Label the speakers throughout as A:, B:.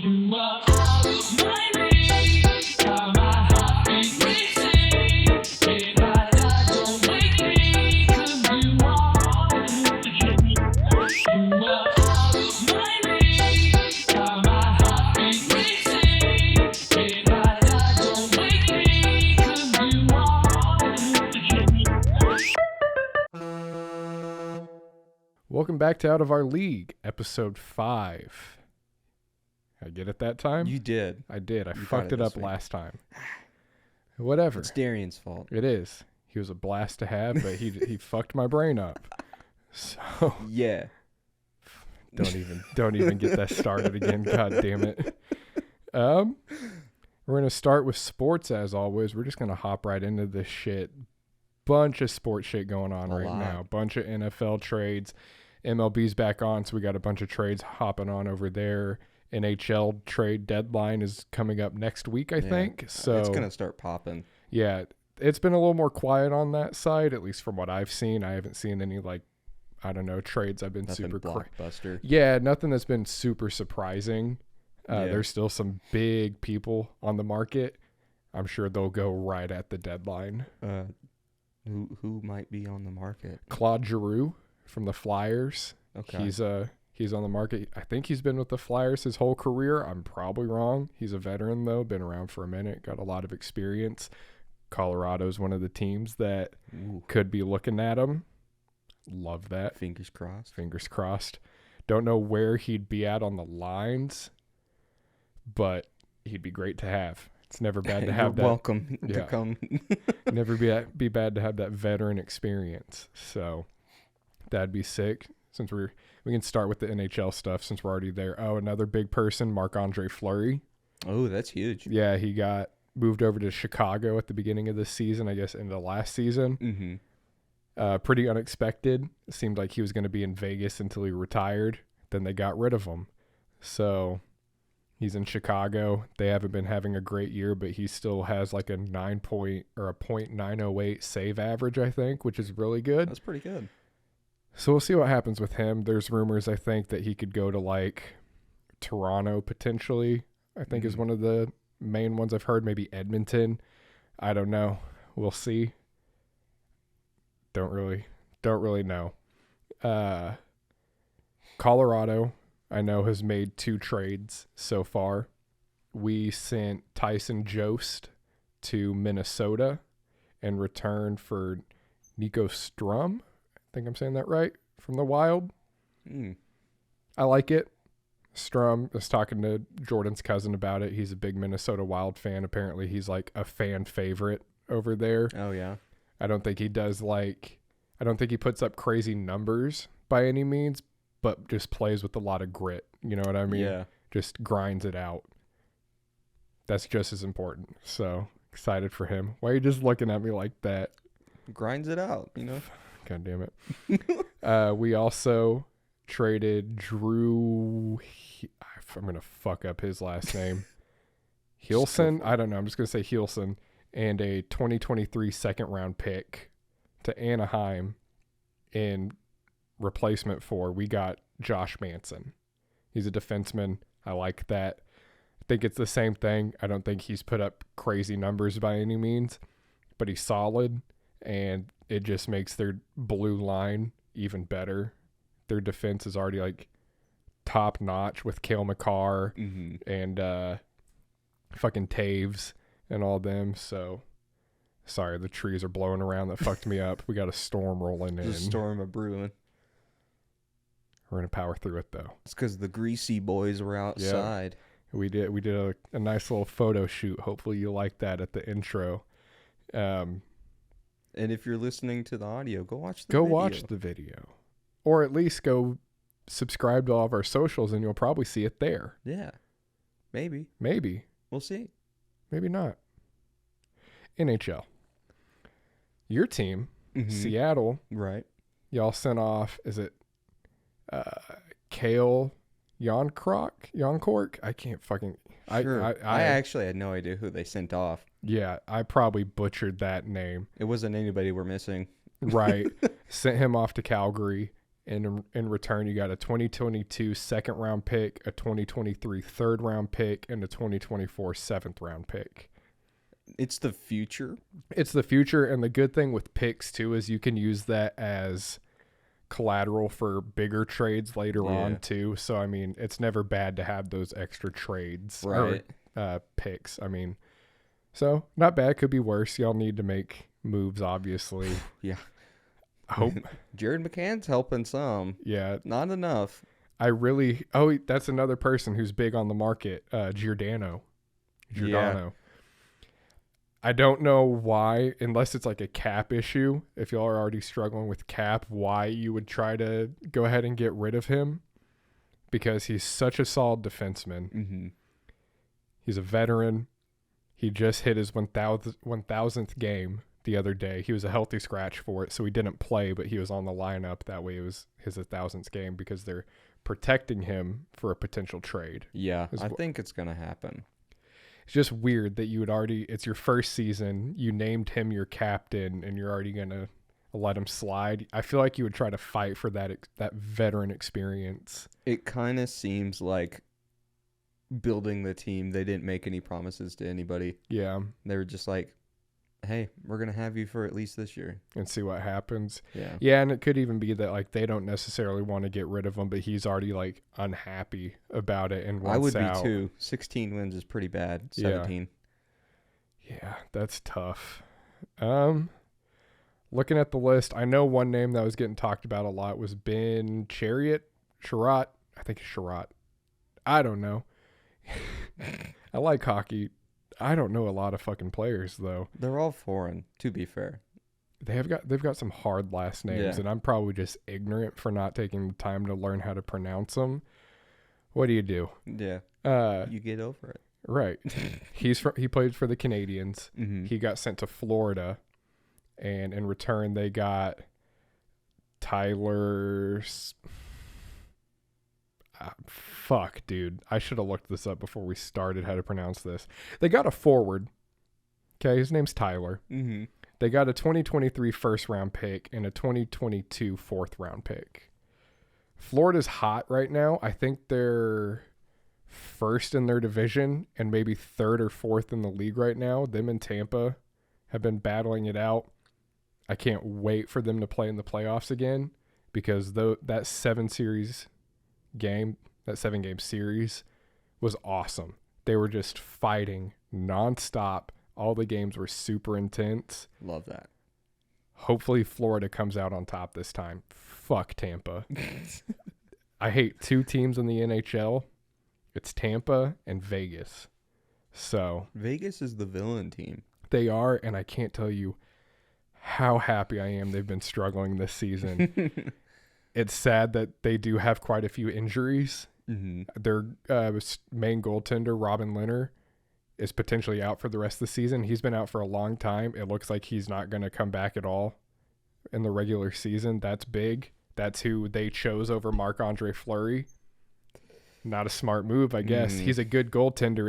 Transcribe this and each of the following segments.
A: Welcome back to Out of Our League, episode 5. I get it that time?
B: You did.
A: I did. I fucked it up last time. Whatever.
B: It's Darian's fault.
A: It is. He was a blast to have, but he fucked my brain up. So
B: yeah.
A: Don't even get that started again. God damn it. We're gonna start with sports as always. We're just gonna hop right into this shit. Bunch of sports shit going on now. Bunch of NFL trades. MLB's back on, so we got a bunch of trades hopping on over there. NHL trade deadline is coming up next week, I think. So
B: it's gonna start popping.
A: Yeah, it's been a little more quiet on that side, at least from what I've seen. I haven't seen any trades. I've been
B: nothing
A: super
B: blockbuster.
A: Yeah, nothing that's been super surprising. There's still some big people on the market. I'm sure they'll go right at the deadline.
B: Who might be on the market?
A: Claude Giroux from the Flyers.
B: Okay.
A: He's on the market. I think he's been with the Flyers his whole career. I'm probably wrong. He's a veteran though, been around for a minute, got a lot of experience. Colorado's one of the teams that could be looking at him. Love that.
B: Fingers crossed.
A: Don't know where he'd be at on the lines, but he'd be great to have. It's never bad to have that.
B: Welcome to come.
A: Never be bad to have that veteran experience. So that'd be sick. Since we can start with the NHL stuff since we're already there. Oh, another big person, Marc-Andre Fleury.
B: Oh, that's huge.
A: Yeah, he got moved over to Chicago at the beginning of this season, I guess, into last season.
B: Mm-hmm.
A: Pretty unexpected. It seemed like he was going to be in Vegas until he retired. Then they got rid of him. So he's in Chicago. They haven't been having a great year, but he still has like a .908 save average, I think, which is really good.
B: That's pretty good.
A: So we'll see what happens with him. There's rumors, I think, that he could go to like Toronto potentially, I think is one of the main ones I've heard. Maybe Edmonton. I don't know. We'll see. Don't really know. Colorado, I know, has made 2 trades so far. We sent Tyson Jost to Minnesota in return for Nico Strum. I think I'm saying that right, from the Wild. I like it. Strum was talking to Jordan's cousin about it. He's a big Minnesota Wild fan. Apparently he's like a fan favorite over there.
B: Oh yeah.
A: I don't think he puts up crazy numbers by any means, but just plays with a lot of grit. You know what I mean?
B: Yeah. Just
A: grinds it out. That's just as important. So excited for him. Why are you just looking at me like that?
B: Grinds it out, you know?
A: God damn it. We also traded Drew. I'm going to fuck up his last name. Hilson? I don't know. I'm just going to say Hilson. And a 2023 second round pick to Anaheim in replacement for, we got Josh Manson. He's a defenseman. I like that. I think it's the same thing. I don't think he's put up crazy numbers by any means, but he's solid, and it just makes their blue line even better. Their defense is already like top notch with Cale Makar and fucking Taves and all them. So sorry, the trees are blowing around. That fucked me up. We got a storm rolling in.
B: There's a storm of brewing.
A: We're gonna power through it though.
B: It's because the greasy boys were outside.
A: Yeah. We did a nice little photo shoot. Hopefully you like that at the intro.
B: And if you're listening to the audio, go watch the video. Or
A: at least go subscribe to all of our socials and you'll probably see it there.
B: Yeah. Maybe.
A: We'll
B: see.
A: Maybe not. NHL. Your team, Seattle.
B: Right.
A: Y'all sent off, is it Kale Jonkork? I can't fucking...
B: Sure. I actually had no idea who they sent off.
A: Yeah, I probably butchered that name.
B: It wasn't anybody we're missing.
A: Right. Sent him off to Calgary, And in return, you got a 2022 second round pick, a 2023 third round pick, and a 2024 seventh round pick.
B: It's the future.
A: It's the future. And the good thing with picks, too, is you can use that as collateral for bigger trades later on, too. So, I mean, it's never bad to have those extra trades or picks. I mean, so not bad. Could be worse. Y'all need to make moves, obviously.
B: Yeah.
A: I hope.
B: Jared McCann's helping some.
A: Yeah.
B: Not enough.
A: That's another person who's big on the market. Giordano.
B: Yeah.
A: I don't know why, unless it's like a cap issue. If y'all are already struggling with cap, why you would try to go ahead and get rid of him. Because he's such a solid defenseman.
B: Mm-hmm.
A: He's a veteran. He just hit his 1,000th game the other day. He was a healthy scratch for it, so he didn't play, but he was on the lineup. That way it was his 1,000th game because they're protecting him for a potential trade.
B: Yeah, I think it's going to happen.
A: It's just weird that it's your first season, you named him your captain, and you're already going to let him slide. I feel like you would try to fight for that veteran experience.
B: It kind of seems like building the team, they didn't make any promises to anybody.
A: Yeah.
B: They were just like, hey, we're going to have you for at least this year.
A: And see what happens.
B: Yeah.
A: Yeah, and it could even be that, like, they don't necessarily want to get rid of him, but he's already, like, unhappy about it and wants out.
B: I would be, too. 16 wins is pretty bad. 17.
A: Yeah, that's tough. Looking at the list, I know one name that was getting talked about a lot was Ben Sherratt. I think it's Sherratt. I don't know. I like hockey. I don't know a lot of fucking players, though.
B: They're all foreign, to be fair.
A: They've got some hard last names, and I'm probably just ignorant for not taking the time to learn how to pronounce them. What do you do?
B: Yeah. You get over it.
A: Right. He played for the Canadiens.
B: Mm-hmm.
A: He got sent to Florida, and in return they got Tyler. Fuck, dude. I should have looked this up before we started how to pronounce this. They got a forward. Okay, his name's Tyler.
B: Mm-hmm.
A: They got a 2023 first round pick and a 2022 fourth round pick. Florida's hot right now. I think they're first in their division and maybe third or fourth in the league right now. Them and Tampa have been battling it out. I can't wait for them to play in the playoffs again because that 7-game series was awesome. They were just fighting nonstop. All the games were super intense.
B: Love that.
A: Hopefully Florida comes out on top this time. Fuck Tampa. I hate two teams in the NHL. It's Tampa and Vegas. So
B: Vegas is the villain team.
A: They are, and I can't tell you how happy I am they've been struggling this season. It's sad that they do have quite a few injuries.
B: Mm-hmm.
A: Their main goaltender, Robin Lehner, is potentially out for the rest of the season. He's been out for a long time. It looks like he's not going to come back at all in the regular season. That's big. That's who they chose over Marc-Andre Fleury. Not a smart move, I guess.
B: Mm.
A: He's a good goaltender.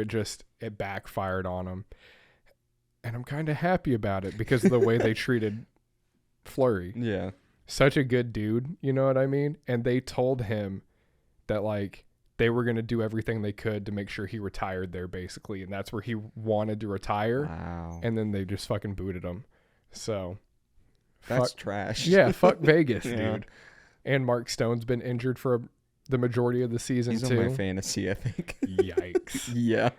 A: It backfired on him. And I'm kind of happy about it because of the way they treated Fleury.
B: Yeah.
A: Such a good dude, you know what I mean? And they told him that, like, they were going to do everything they could to make sure he retired there, basically. And that's where he wanted to retire.
B: Wow.
A: And then they just fucking booted him. So.
B: That's trash.
A: Yeah, fuck Vegas, dude. And Mark Stone's been injured for the majority of the season,
B: He's
A: too.
B: on my fantasy, I think.
A: Yikes.
B: Yeah.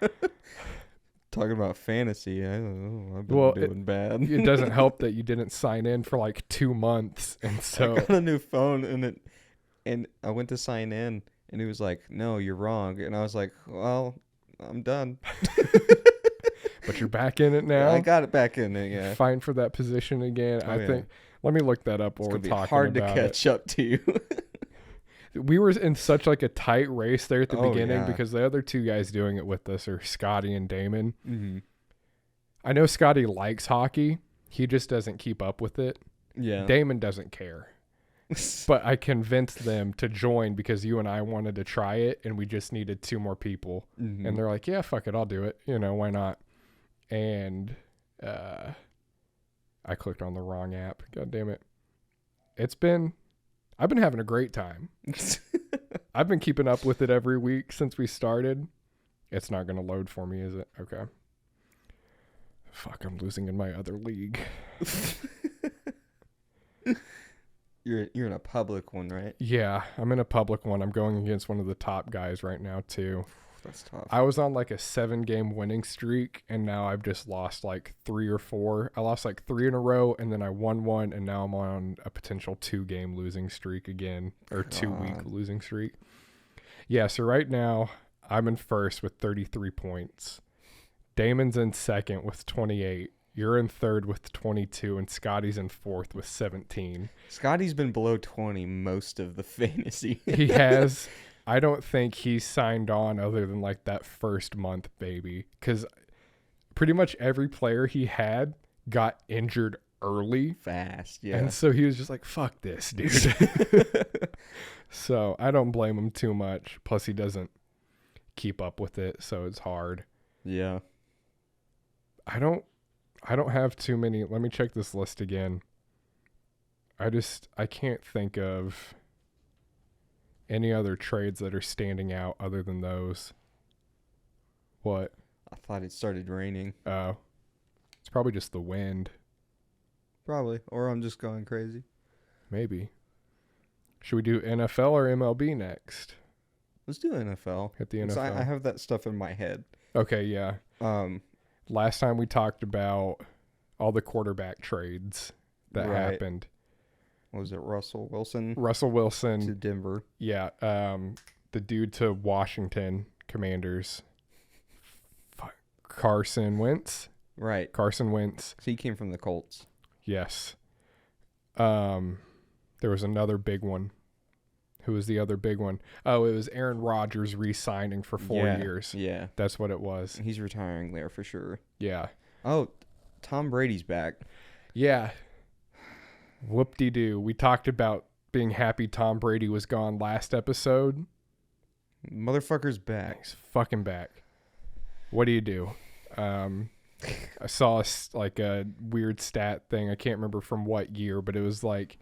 B: Talking about fantasy, I don't know. I've been doing bad.
A: It doesn't help that you didn't sign in for like 2 months. And so
B: I got a new phone and I went to sign in and he was like, "No, you're wrong." And I was like, "Well, I'm done."
A: But you're back in it now.
B: I got it back in it, yeah.
A: Fighting for that position again. I think. Let me look that up while we're talking about it. It's
B: hard to catch up to you.
A: We were in such like a tight race there at the beginning because the other two guys doing it with us are Scotty and Damon.
B: Mm-hmm.
A: I know Scotty likes hockey. He just doesn't keep up with it.
B: Yeah.
A: Damon doesn't care. But I convinced them to join because you and I wanted to try it and we just needed 2 more people.
B: Mm-hmm.
A: And they're like, yeah, fuck it. I'll do it. You know, why not? And I clicked on the wrong app. God damn it. I've been having a great time. I've been keeping up with it every week since we started. It's not going to load for me, is it? Okay. Fuck, I'm losing in my other league.
B: You're in a public one, right?
A: Yeah, I'm in a public one. I'm going against one of the top guys right now, too.
B: That's tough.
A: I was on like a 7-game winning streak, and now I've just lost like 3 or 4. I lost like 3 in a row, and then I won 1, and now I'm on a potential 2-game losing streak again, or 2-week losing streak. Yeah, so right now I'm in first with 33 points. Damon's in second with 28. You're in third with 22, and Scotty's in fourth with 17.
B: Scotty's been below 20 most of the fantasy.
A: He has. I don't think he's signed on other than like that first month, baby. Because pretty much every player he had got injured early.
B: Fast, yeah.
A: And so he was just like, fuck this, dude. So I don't blame him too much. Plus he doesn't keep up with it, so it's hard.
B: Yeah.
A: I don't have too many. Let me check this list again. I can't think of any other trades that are standing out other than those. What?
B: I thought it started raining.
A: Oh. It's probably just the wind.
B: Probably. Or I'm just going crazy.
A: Maybe. Should we do NFL or MLB next?
B: Let's do NFL.
A: Hit the
B: 'Cause
A: NFL.
B: I have that stuff in my head.
A: Okay, yeah. Last time we talked about all the quarterback trades that happened.
B: What was it, Russell Wilson?
A: Russell Wilson
B: to Denver.
A: Yeah. The dude to Washington Commanders. Carson Wentz.
B: Right.
A: Carson Wentz.
B: So he came from the Colts.
A: Yes. There was another big one. Who was the other big one? Oh, it was Aaron Rodgers re-signing for 4 years.
B: Yeah.
A: That's what it was.
B: He's retiring there for sure.
A: Yeah.
B: Oh, Tom Brady's back.
A: Yeah. Whoop-de-doo. We talked about being happy Tom Brady was gone last episode.
B: Motherfucker's back.
A: He's fucking back. What do you do? I saw like a weird stat thing. I can't remember from what year, but it was like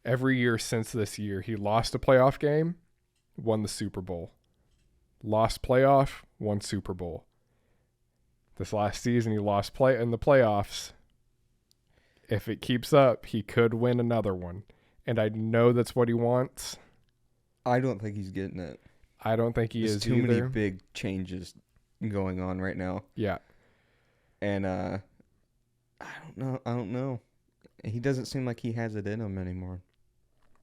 A: every year since this year, he lost a playoff game, won the Super Bowl. Lost playoff, won Super Bowl. This last season, he lost play in the playoffs. If it keeps up, he could win another one. And I know that's what he wants.
B: I don't think he's getting it.
A: I don't think he
B: There's
A: is
B: too
A: either.
B: many big changes going on right now.
A: Yeah.
B: And I don't know. He doesn't seem like he has it in him anymore.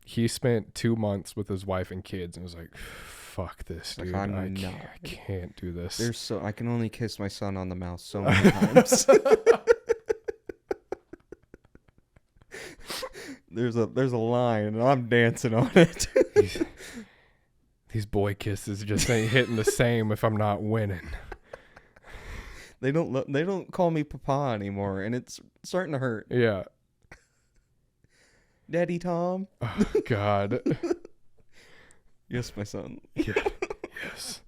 A: He spent 2 months with his wife and kids and was like, fuck this, dude. I can't do this.
B: I can only kiss my son on the mouth so many times. There's a line and I'm dancing on it.
A: These boy kisses just ain't hitting the same if I'm not winning.
B: They don't call me Papa anymore, and it's starting to hurt.
A: Yeah.
B: Daddy Tom.
A: Oh, God.
B: Yes, my son.
A: Yeah. Yes.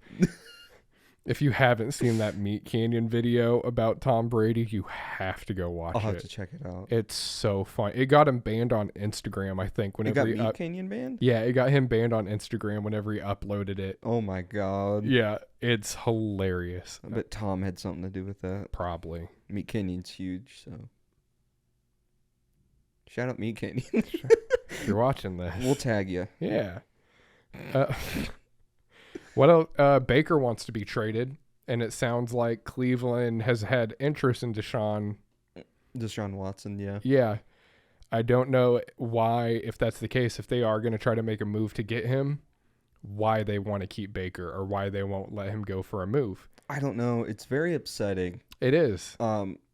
A: If you haven't seen that Meat Canyon video about Tom Brady, you have to go watch it.
B: I'll have to check it out.
A: It's so fun. It got him banned on Instagram, I think.
B: It got Meat Canyon banned?
A: Yeah, it got him banned on Instagram whenever he uploaded it.
B: Oh, my God.
A: Yeah, it's hilarious.
B: I bet Tom had something to do with that.
A: Probably.
B: Meat Canyon's huge, so. Shout out Meat Canyon.
A: If you're watching this.
B: We'll tag you.
A: Yeah. What else? Baker wants to be traded, and it sounds like Cleveland has had interest in Deshaun
B: Watson, yeah.
A: Yeah. I don't know why, if that's the case, if they are going to try to make a move to get him, why they want to keep Baker or why they won't let him go for a move.
B: I don't know. It's very upsetting.
A: It is.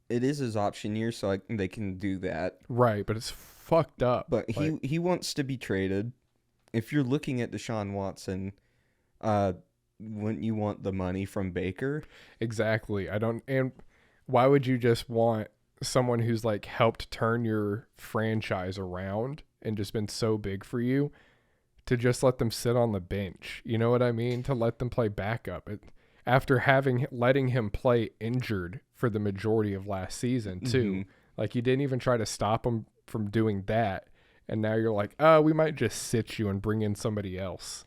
B: It is his option year, so they can do that.
A: Right, but it's fucked up.
B: But he wants to be traded. If you're looking at Deshaun Watson, wouldn't you want the money from Baker?
A: Exactly. And why would you just want someone who's like helped turn your franchise around and just been so big for you to just let them sit on the bench? You know what I mean? To let them play backup. After letting him play injured for the majority of last season too. Mm-hmm. Like you didn't even try to stop him from doing that. And now you're like, oh, we might just sit you and bring in somebody else.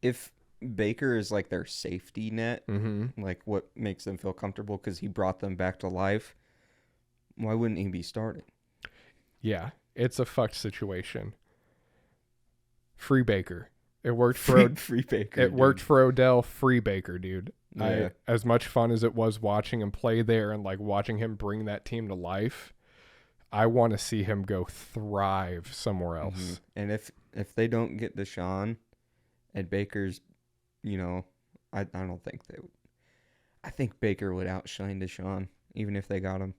B: If Baker is like their safety net,
A: Mm-hmm.
B: like what makes them feel comfortable because he brought them back to life, why wouldn't he be starting?
A: Yeah, it's a fucked situation. Free Baker. It worked for
B: Free Baker.
A: it worked for Odell. Free Baker, dude.
B: Yeah.
A: As much fun as it was watching him play there and like watching him bring that team to life, I want to see him go thrive somewhere else.
B: Mm-hmm. And if they don't get Deshaun and Baker's, I don't think they would. I think Baker would outshine Deshaun even if they got him.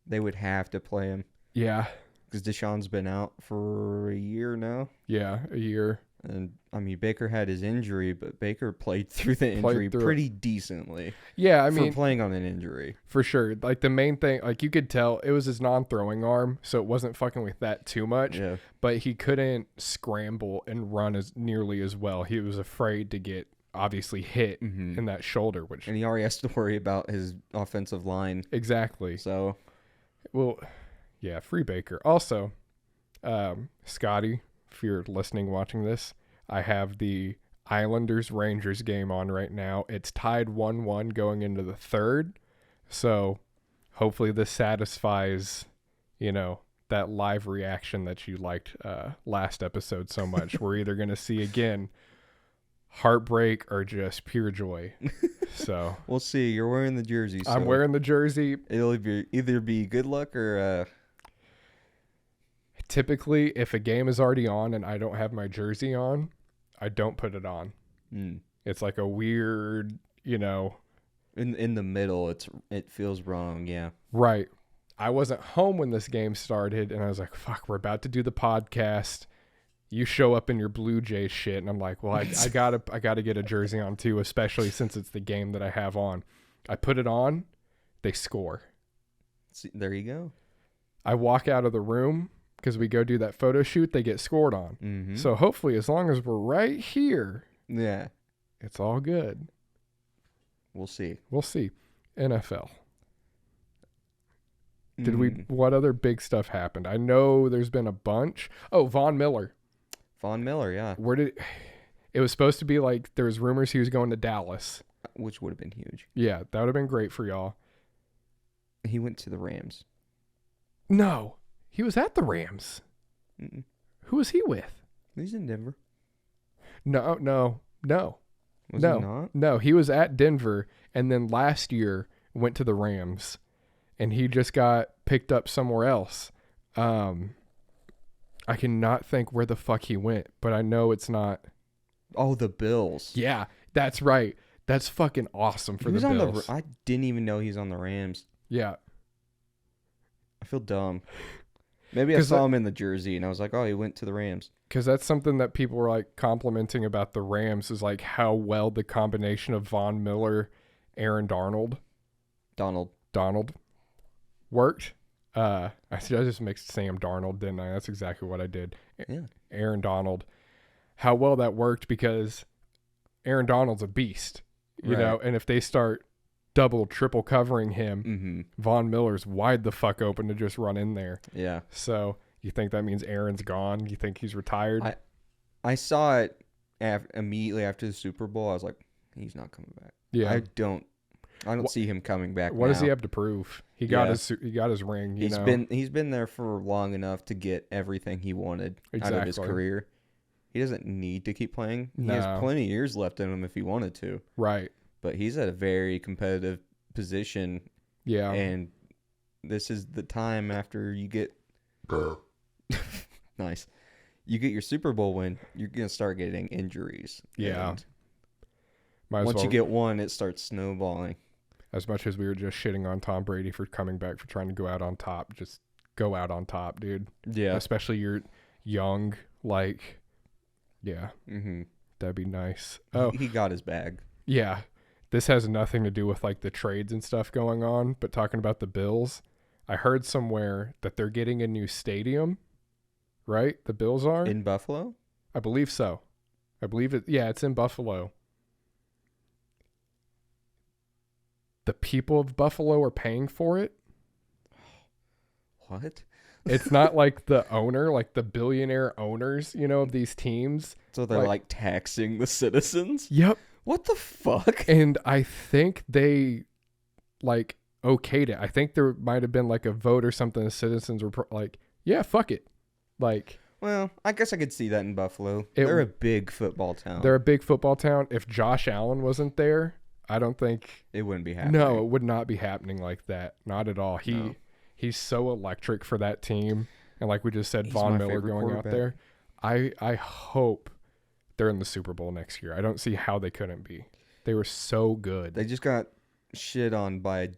B: They would have to play him.
A: Yeah.
B: Because Deshaun's been out for a year now.
A: Yeah, a year.
B: And, I mean, Baker had his injury, but Baker played through the injury pretty decently.
A: Yeah, I mean,
B: for playing on an injury.
A: For sure. Like, the main thing, like, you could tell it was his non-throwing arm, so it wasn't fucking with that too much.
B: Yeah.
A: But he couldn't scramble and run as nearly as well. He was afraid to get, obviously, hit in that shoulder.
B: And he already has to worry about his offensive line.
A: Exactly.
B: So,
A: well, yeah, free Baker. Also, Scotty, if you're listening, watching this, I have the Islanders-Rangers game on right now. It's tied 1-1 going into the third. So hopefully this satisfies, that live reaction that you liked last episode so much. We're either going to see, again, heartbreak or just pure joy. So
B: we'll see. You're wearing the jersey. So
A: I'm wearing the jersey.
B: It'll either be good luck or...
A: Typically, if a game is already on and I don't have my jersey on, I don't put it on. It's like a weird,
B: In the middle, it feels wrong, yeah.
A: Right. I wasn't home when this game started, and I was like, fuck, we're about to do the podcast. You show up in your Blue Jays shit, and I'm like, well, I gotta get a jersey on too, especially since it's the game that I have on. I put it on, they score.
B: See, there you go.
A: I walk out of the room, because we go do that photo shoot, they get scored on.
B: Mm-hmm.
A: So hopefully, as long as we're right here,
B: yeah,
A: it's all good.
B: We'll see.
A: We'll see. NFL. What other big stuff happened? I know there's been a bunch. Oh, Von Miller.
B: Von Miller, yeah.
A: It was supposed to be like, there was rumors he was going to Dallas.
B: Which would have been huge.
A: Yeah, that would have been great for y'all.
B: He went to the Rams.
A: No. He was at the Rams.
B: Mm-mm.
A: Who was he with?
B: He's in Denver.
A: No.
B: Was he not?
A: No, he was at Denver, and then last year went to the Rams, and he just got picked up somewhere else. I cannot think where the fuck he went, but I know it's not.
B: Oh, the Bills.
A: Yeah, that's right. That's fucking awesome for the Bills.
B: I didn't even know he's on the Rams.
A: Yeah.
B: I feel dumb. Maybe I saw him in the jersey, and I was like, oh, he went to the Rams.
A: Because that's something that people were like complimenting about the Rams is like how well the combination of Von Miller, Aaron Donald worked. I just mixed Sam Darnold, didn't I? That's exactly what I did.
B: Yeah.
A: Aaron Donald. How well that worked, because Aaron Donald's a beast, you know, and if they start double, triple covering him, Von Miller's wide the fuck open to just run in there.
B: Yeah.
A: So you think that means Aaron's gone? You think he's retired?
B: I saw it immediately after the Super Bowl. I was like, he's not coming back.
A: Yeah.
B: I don't see him coming back.
A: What does he have to prove? He got his ring.
B: He's been there for long enough to get everything he wanted out of his career. He doesn't need to keep playing. He has plenty of years left in him if he wanted to.
A: Right.
B: But he's at a very competitive position.
A: Yeah.
B: And this is the time after you get nice. You get your Super Bowl win, you're going to start getting injuries.
A: Yeah.
B: Once you get one, it starts snowballing.
A: As much as we were just shitting on Tom Brady for coming back, for trying to go out on top, just go out on top, dude.
B: Yeah.
A: Especially you're young, like, yeah.
B: Mm-hmm.
A: That'd be nice. Oh,
B: he got his bag.
A: Yeah. This has nothing to do with like the trades and stuff going on, but talking about the Bills, I heard somewhere that they're getting a new stadium, right? The Bills are?
B: In Buffalo?
A: I believe so. I believe it. Yeah, it's in Buffalo. The people of Buffalo are paying for it.
B: What?
A: It's not like the owner, like the billionaire owners, of these teams.
B: So they're like taxing the citizens?
A: Yep.
B: What the fuck?
A: And I think they like okayed it. I think there might have been like a vote or something. The citizens were like, yeah, fuck it. Like,
B: well, I guess I could see that in Buffalo. They're a big football town.
A: They're a big football town. If Josh Allen wasn't there, I don't think
B: it wouldn't be happening.
A: No, it would not be happening like that. Not at all. He's so electric for that team. And like we just said, Von Miller going out there. I hope they're in the Super Bowl next year. I don't see how they couldn't be. They were so good.
B: They just got shit on by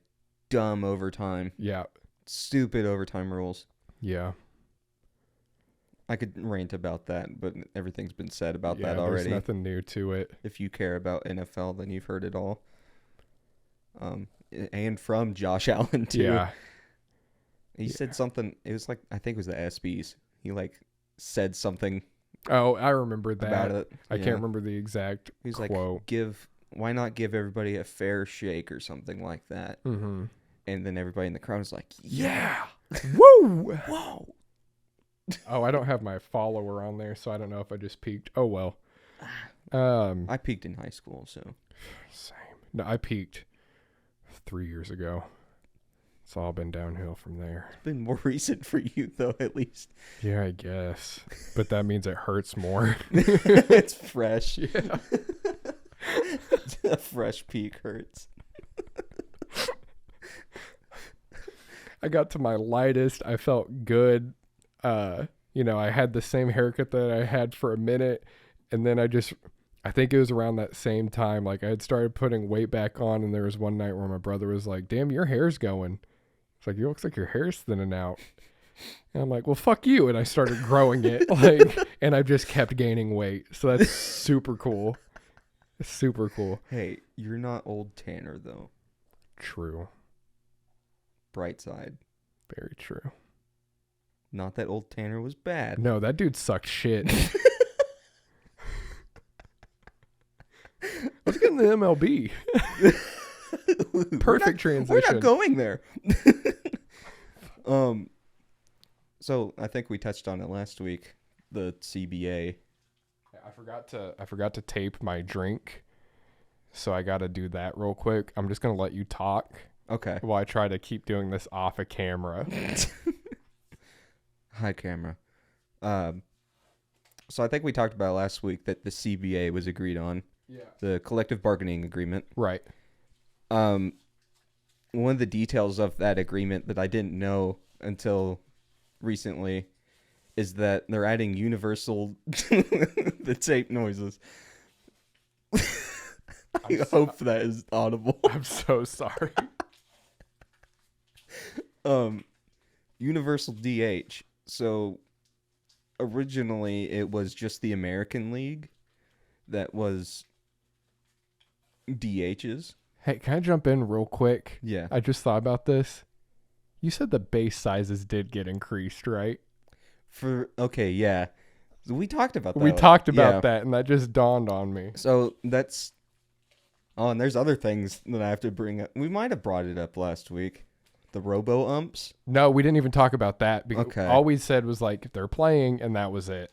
B: dumb overtime.
A: Yeah.
B: Stupid overtime rules.
A: Yeah.
B: I could rant about that, but everything's been said about that already.
A: There's nothing new to it.
B: If you care about NFL, then you've heard it all. And from Josh Allen, too.
A: Yeah.
B: He said something. It was like, I think it was the ESPYs. He said something.
A: Oh, I remember that.
B: About it.
A: I can't remember the exact quote.
B: Like, why not give everybody a fair shake or something like that?
A: Mm-hmm.
B: And then everybody in the crowd was like, yeah.
A: Woo!
B: Whoa.
A: Oh, I don't have my follower on there, so I don't know if I just peaked. Oh, well.
B: I peaked in high school, so.
A: Same. No, I peaked 3 years ago. It's all been downhill from there.
B: It's been more recent for you, though, at least.
A: Yeah, I guess. But that means it hurts more.
B: It's fresh.
A: Yeah.
B: A fresh peak hurts.
A: I got to my lightest. I felt good. I had the same haircut that I had for a minute. And then I think it was around that same time. Like I had started putting weight back on. And there was one night where my brother was like, damn, your hair's going. It's like, it looks like your hair's thinning out. And I'm like, well, fuck you. And I started growing it. And I've just kept gaining weight. So that's super cool. It's super cool.
B: Hey, you're not old Tanner, though.
A: True.
B: Bright side.
A: Very true.
B: Not that old Tanner was bad.
A: No, that dude sucked shit. Let's get in the MLB. Perfect transition.
B: We're not going there. So I think we touched on it last week. The CBA.
A: I forgot to tape my drink, so I got to do that real quick. I'm just gonna let you talk.
B: Okay.
A: While I try to keep doing this off a camera.
B: Hi, camera. So I think we talked about last week that the CBA was agreed on.
A: Yeah.
B: The collective bargaining agreement.
A: Right.
B: One of the details of that agreement that I didn't know until recently is that they're adding universal the tape noises. I hope that is audible.
A: I'm so sorry.
B: Universal DH. So originally it was just the American League that was DHs.
A: Hey, can I jump in real quick?
B: Yeah.
A: I just thought about this. You said the base sizes did get increased, right?
B: Okay, yeah. We talked about that.
A: We talked about that, and that just dawned on me.
B: So that's... Oh, and there's other things that I have to bring up. We might have brought it up last week. The robo-umps.
A: No, we didn't even talk about that. Because
B: okay.
A: All we said was, they're playing, and that was it.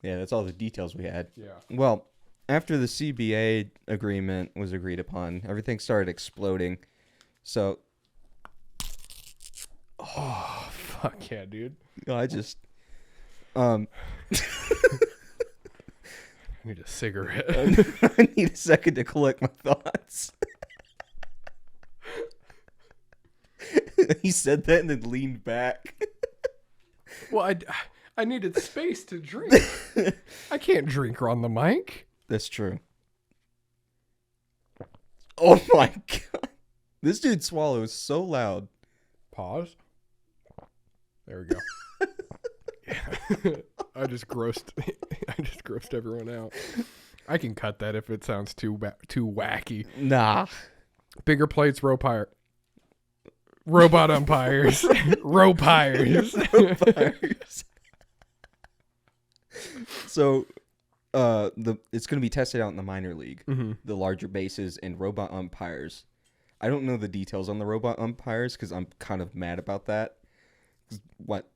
B: Yeah, that's all the details we had.
A: Yeah.
B: Well, after the CBA agreement was agreed upon, everything started exploding. So...
A: Oh, fuck yeah, dude.
B: I just... I
A: need a cigarette.
B: I need a second to collect my thoughts. He said that and then leaned back.
A: Well, I needed space to drink. I can't drink on the mic.
B: That's true. Oh my god. This dude swallows so loud.
A: Pause. There we go. I just grossed everyone out. I can cut that if it sounds too wacky.
B: Nah.
A: Bigger plates, robot umpires, ropires.
B: So, it's going to be tested out in the minor league.
A: Mm-hmm.
B: The larger bases and robot umpires. I don't know the details on the robot umpires because I'm kind of mad about that. What?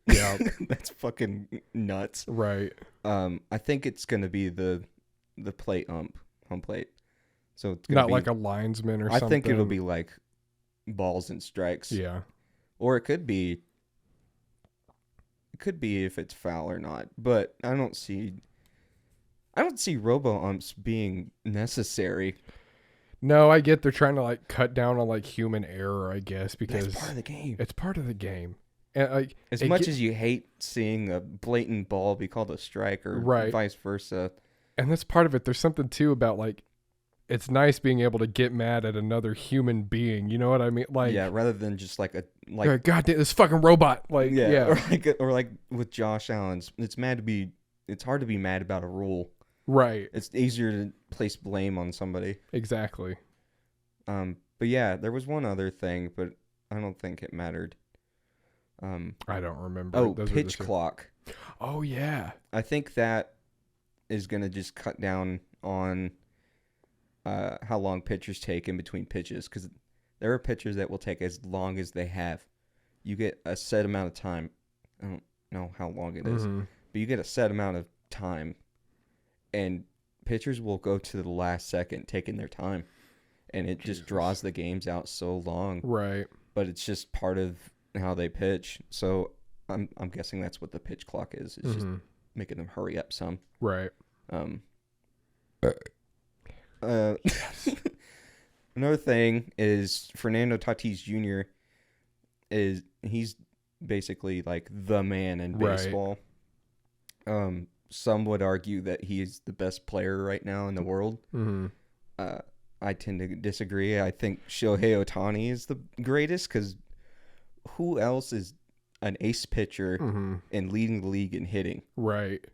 A: Yeah.
B: That's fucking nuts.
A: Right.
B: I think it's gonna be the plate home plate. So it's gonna
A: Not
B: be,
A: like a linesman or
B: I
A: something.
B: think it'll be like balls and strikes.
A: Yeah.
B: Or it could be if it's foul or not. But I don't see robo umps being necessary.
A: No, I get they're trying to like cut down on like human error, I guess, because
B: That's part of the game.
A: it's part of the game. And like
B: As much as you hate seeing a blatant ball be called a strike or
A: Right.
B: vice versa.
A: And that's part of it. There's something too about like it's nice being able to get mad at another human being. You know what I mean? Like,
B: Yeah, rather than just like
A: God damn, this fucking robot. Like,
B: yeah. Or like with Josh Allen, it's hard to be mad about a rule.
A: Right.
B: It's easier to place blame on somebody.
A: Exactly.
B: But yeah, there was one other thing, but I don't think it mattered.
A: I don't remember.
B: Oh,
A: Those were
B: pitch
A: the two.
B: clock.
A: Oh yeah.
B: I think that is going to just cut down on how long pitchers take in between pitches, because there are pitchers that will take as long as they have. You get a set amount of time. I don't know how long it is, but you get a set amount of time, and pitchers will go to the last second taking their time, and it just draws the games out so long.
A: Right.
B: But it's just part of how they pitch. So I'm guessing that's what the pitch clock is. It's just making them hurry up some.
A: Right.
B: Another thing is Fernando Tatis Jr. He's basically like the man in baseball. Right. Some would argue that he is the best player right now in the world. I tend to disagree. I think Shohei Ohtani is the greatest, because who else is an ace pitcher and leading the league in hitting?
A: Right.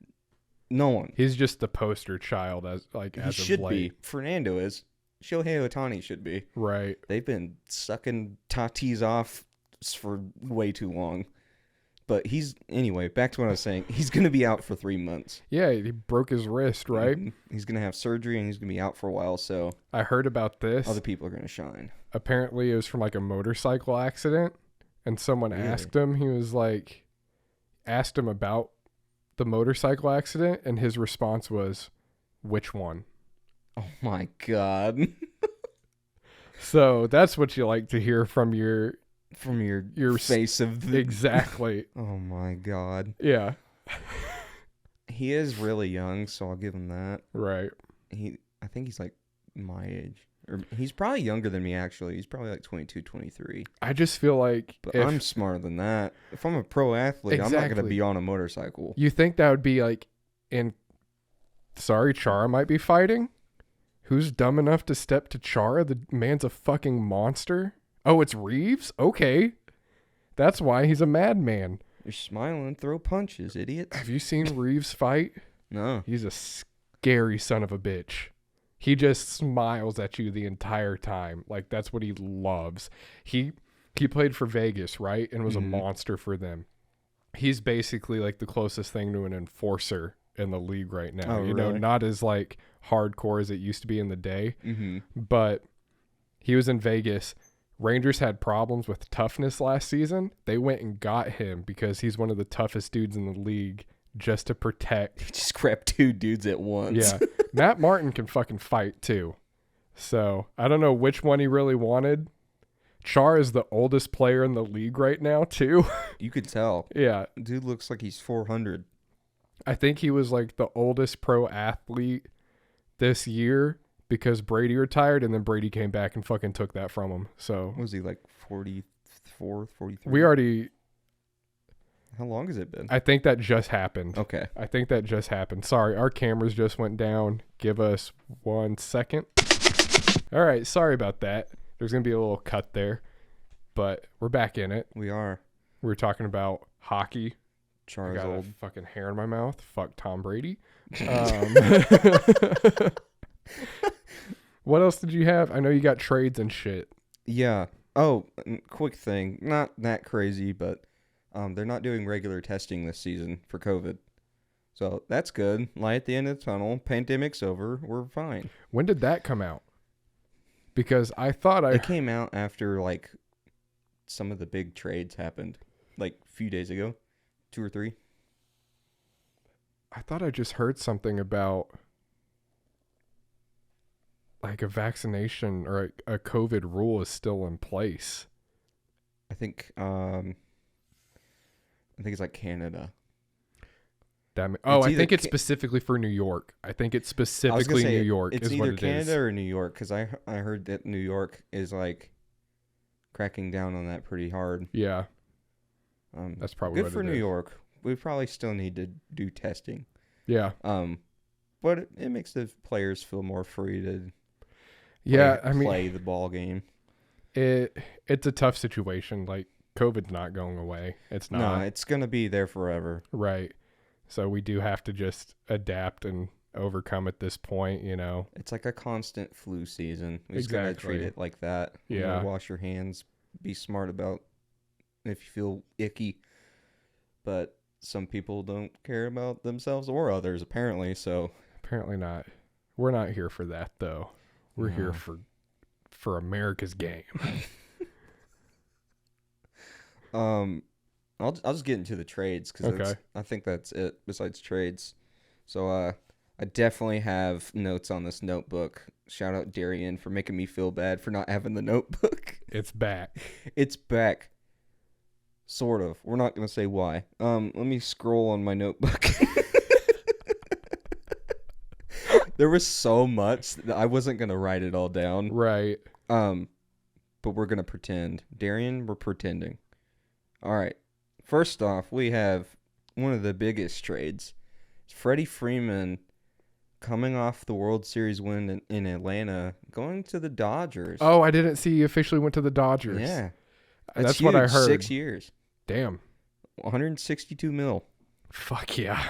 B: No one.
A: He's just the poster child as
B: He
A: of
B: should
A: late.
B: be. Fernando is. Shohei Ohtani should be.
A: Right.
B: They've been sucking Tatis off for way too long. But anyway, back to what I was saying. He's going to be out for 3 months.
A: Yeah, he broke his wrist, right?
B: He's going to have surgery, and he's going to be out for a while, so
A: I heard about this.
B: other people are going to shine.
A: Apparently it was from like a motorcycle accident, and someone asked him, asked him about the motorcycle accident, and his response was, "Which one?"
B: Oh my God.
A: So that's what you like to hear from your
B: face of the...
A: Exactly.
B: Oh my God.
A: Yeah.
B: He is really young, so I'll give him that.
A: Right.
B: I think he's like my age. Or he's probably younger than me, actually. He's probably like 22, 23.
A: I just feel like...
B: But I'm smarter than that. If I'm a pro athlete, I'm not going to be on a motorcycle.
A: You think that would be like Sorry, Chara might be fighting? Who's dumb enough to step to Chara? The man's a fucking monster. Oh, it's Reeves? Okay. That's why he's a madman.
B: You're smiling. Throw punches, idiots.
A: Have you seen Reeves fight?
B: No.
A: He's a scary son of a bitch. He just smiles at you the entire time. Like, that's what he loves. He played for Vegas, right? And was a monster for them. He's basically like the closest thing to an enforcer in the league right now.
B: Oh,
A: you know,
B: really?
A: not as like hardcore as it used to be in the day. But he was in Vegas. Rangers had problems with toughness last season. They went and got him because he's one of the toughest dudes in the league, just to protect.
B: He just grabbed two dudes at once.
A: Yeah. Matt Martin can fucking fight too. So I don't know which one he really wanted. Char is the oldest player in the league right now too.
B: You could tell.
A: Yeah.
B: Dude looks like he's 400.
A: I think he was like the oldest pro athlete this year because Brady retired, and then Brady came back and fucking took that from him. So
B: Was he like 44, 43?
A: we already...
B: How long has it been?
A: I think that just happened.
B: Okay.
A: I think that just happened. Sorry, our cameras just went down. Give us 1 second. All right, sorry about that. There's going to be a little cut there, but we're back in it.
B: We are.
A: We were talking about hockey. I
B: Char's
A: got
B: old.
A: a fucking hair in my mouth. Fuck Tom Brady. What else did you have? I know you got trades and shit.
B: Yeah. Oh, quick thing. Not that crazy, but they're not doing regular testing this season for COVID. So that's good. Light at the end of the tunnel. Pandemic's over. We're fine.
A: When did that come out? Because I thought
B: It came out after like some of the big trades happened. like a few days ago, 2 or 3.
A: I thought I just heard something about like a vaccination or a COVID rule is still in place.
B: I think it's like Canada.
A: Damn it. Oh,
B: It's
A: I
B: either
A: think it's specifically for New York. I think it's
B: I was gonna
A: specifically
B: say
A: New York
B: it's
A: is what
B: either
A: it
B: Canada
A: is.
B: or New York, because I heard that New York is like cracking down on that pretty hard.
A: Yeah, that's probably
B: Good
A: what
B: for
A: it
B: New
A: is.
B: York. We probably still need to do testing.
A: Yeah.
B: But it makes the players feel more free to play the ball game.
A: It's a tough situation. Like COVID's not going away. It's not.
B: No, it's gonna be there forever.
A: Right. So we do have to just adapt and overcome at this point,
B: It's like a constant flu season. We just gotta treat
A: Exactly.
B: it like that.
A: Yeah.
B: Wash your hands. Be smart about if you feel icky. But some people don't care about themselves or others, apparently. So
A: Apparently not. We're not here for that though. We're
B: No.
A: here for America's game.
B: I'll just get into the trades because
A: Okay.
B: I think that's it. Besides trades, so I definitely have notes on this notebook. Shout out Darian for making me feel bad for not having the notebook.
A: It's back.
B: It's back. Sort of. We're not gonna say why. Let me scroll on my notebook. There was so much that I wasn't gonna write it all down.
A: Right.
B: But we're gonna pretend. Darian, we're pretending. All right. First off, we have one of the biggest trades. It's Freddie Freeman coming off the World Series win in Atlanta, going to the Dodgers.
A: Oh, I didn't see you officially went to the Dodgers.
B: Yeah.
A: That's what I
B: huge.
A: heard.
B: 6 years.
A: Damn.
B: 162 mil.
A: Fuck yeah.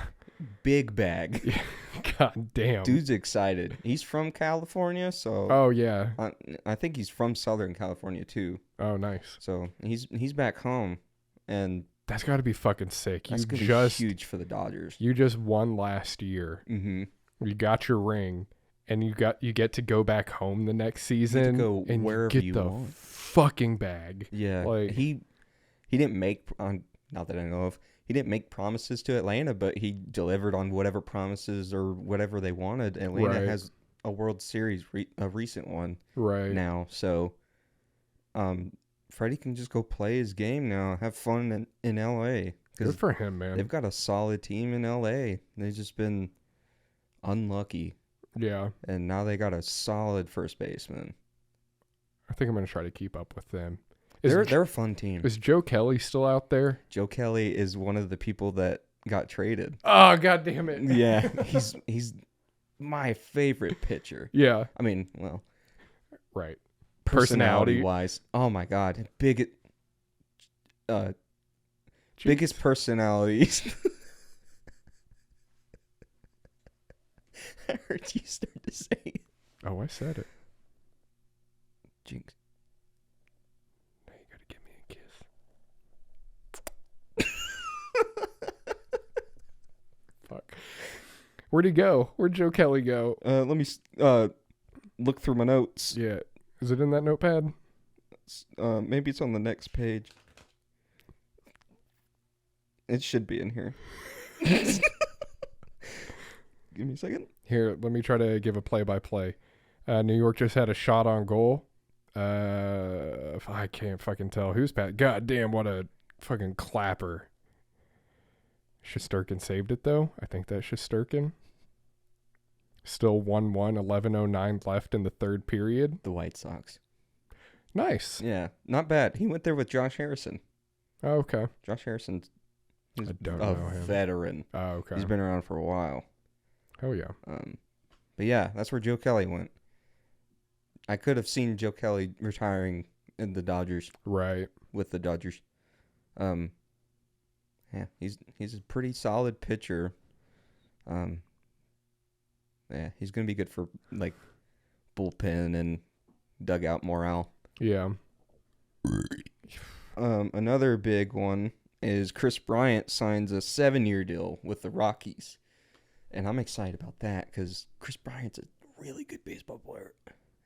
B: Big bag.
A: God damn.
B: Dude's excited. He's from California, so
A: Oh yeah.
B: I think he's from Southern California too.
A: Oh nice.
B: So he's back home, and
A: That's got to be fucking sick.
B: that's gonna be huge for the Dodgers.
A: You just won last year.
B: Mm-hmm.
A: You got your ring, and you get to go back home the next season.
B: go
A: and
B: wherever
A: get
B: you
A: the
B: want.
A: fucking bag.
B: Yeah,
A: Like-
B: he didn't make not that I know of. He didn't make promises to Atlanta, but he delivered on whatever promises or whatever they wanted. Atlanta
A: Right.
B: has a World Series, a recent one
A: Right.
B: now, so Freddie can just go play his game now, have fun in LA.
A: Good for him, man.
B: They've got a solid team in LA. They've just been unlucky,
A: Yeah.
B: and now they got a solid first baseman.
A: I think I'm gonna try to keep up with them.
B: They're a fun team.
A: Is Joe Kelly still out there?
B: Joe Kelly is one of the people that got traded.
A: Oh god damn it.
B: Yeah, he's my favorite pitcher.
A: Yeah.
B: I mean, well,
A: Right.
B: personality wise, oh my god, biggest personalities. I heard you start to say it.
A: Oh, I said it.
B: Jinx.
A: Now you gotta give me a kiss. Fuck. Where'd he go? Where'd Joe Kelly go?
B: Let me look through my notes.
A: Yeah. Is it in that notepad?
B: Maybe it's on the next page. It should be in here. Give me a second.
A: Here, let me try to give a play-by-play. New York just had a shot on goal. I can't fucking tell who's pat. God damn, what a fucking clapper. Shesterkin saved it, though. I think that's Shesterkin. Still 1-1, 11:09 left in the third period.
B: The White Sox.
A: Nice.
B: Yeah, not bad. He went there with Josh Harrison.
A: Oh, okay.
B: Josh Harrison's he's
A: I don't
B: a
A: know him.
B: veteran.
A: Oh, okay.
B: He's been around for a while.
A: Oh, yeah.
B: But yeah, that's where Joe Kelly went. I could have seen Joe Kelly retiring in the Dodgers
A: Right.
B: with the Dodgers. Yeah, he's a pretty solid pitcher. Yeah, he's gonna be good for like bullpen and dugout morale.
A: Yeah.
B: Another big one is Chris Bryant signs a 7-year deal with the Rockies, and I'm excited about that because Chris Bryant's a really good baseball player.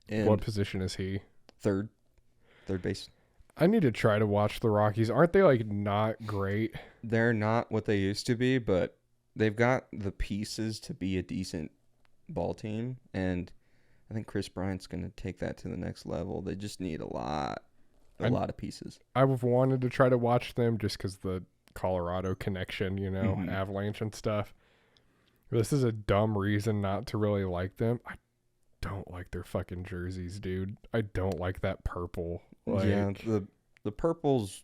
B: And
A: What position is he?
B: third base.
A: I need to try to watch the Rockies. Aren't they like not great?
B: They're not what they used to be, but they've got the pieces to be a decent ball team, and I think Chris Bryant's going to take that to the next level. They just need a lot of pieces.
A: I've wanted to try to watch them just because the Colorado connection,
B: Mhm.
A: Avalanche and stuff. This is a dumb reason not to really like them. I don't like their fucking jerseys, dude. I don't like that purple.
B: Yeah, the purples,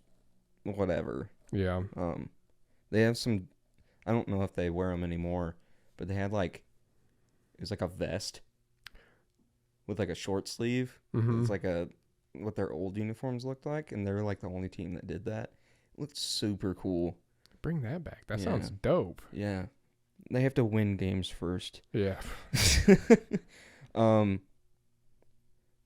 B: whatever.
A: Yeah.
B: They have some. I don't know if they wear them anymore, but they had it was like a vest with like a short sleeve.
A: Mm-hmm.
B: It's like what their old uniforms looked like, and they're like the only team that did that. It looked super cool.
A: Bring that back. That
B: Yeah.
A: sounds dope.
B: Yeah, they have to win games first.
A: Yeah.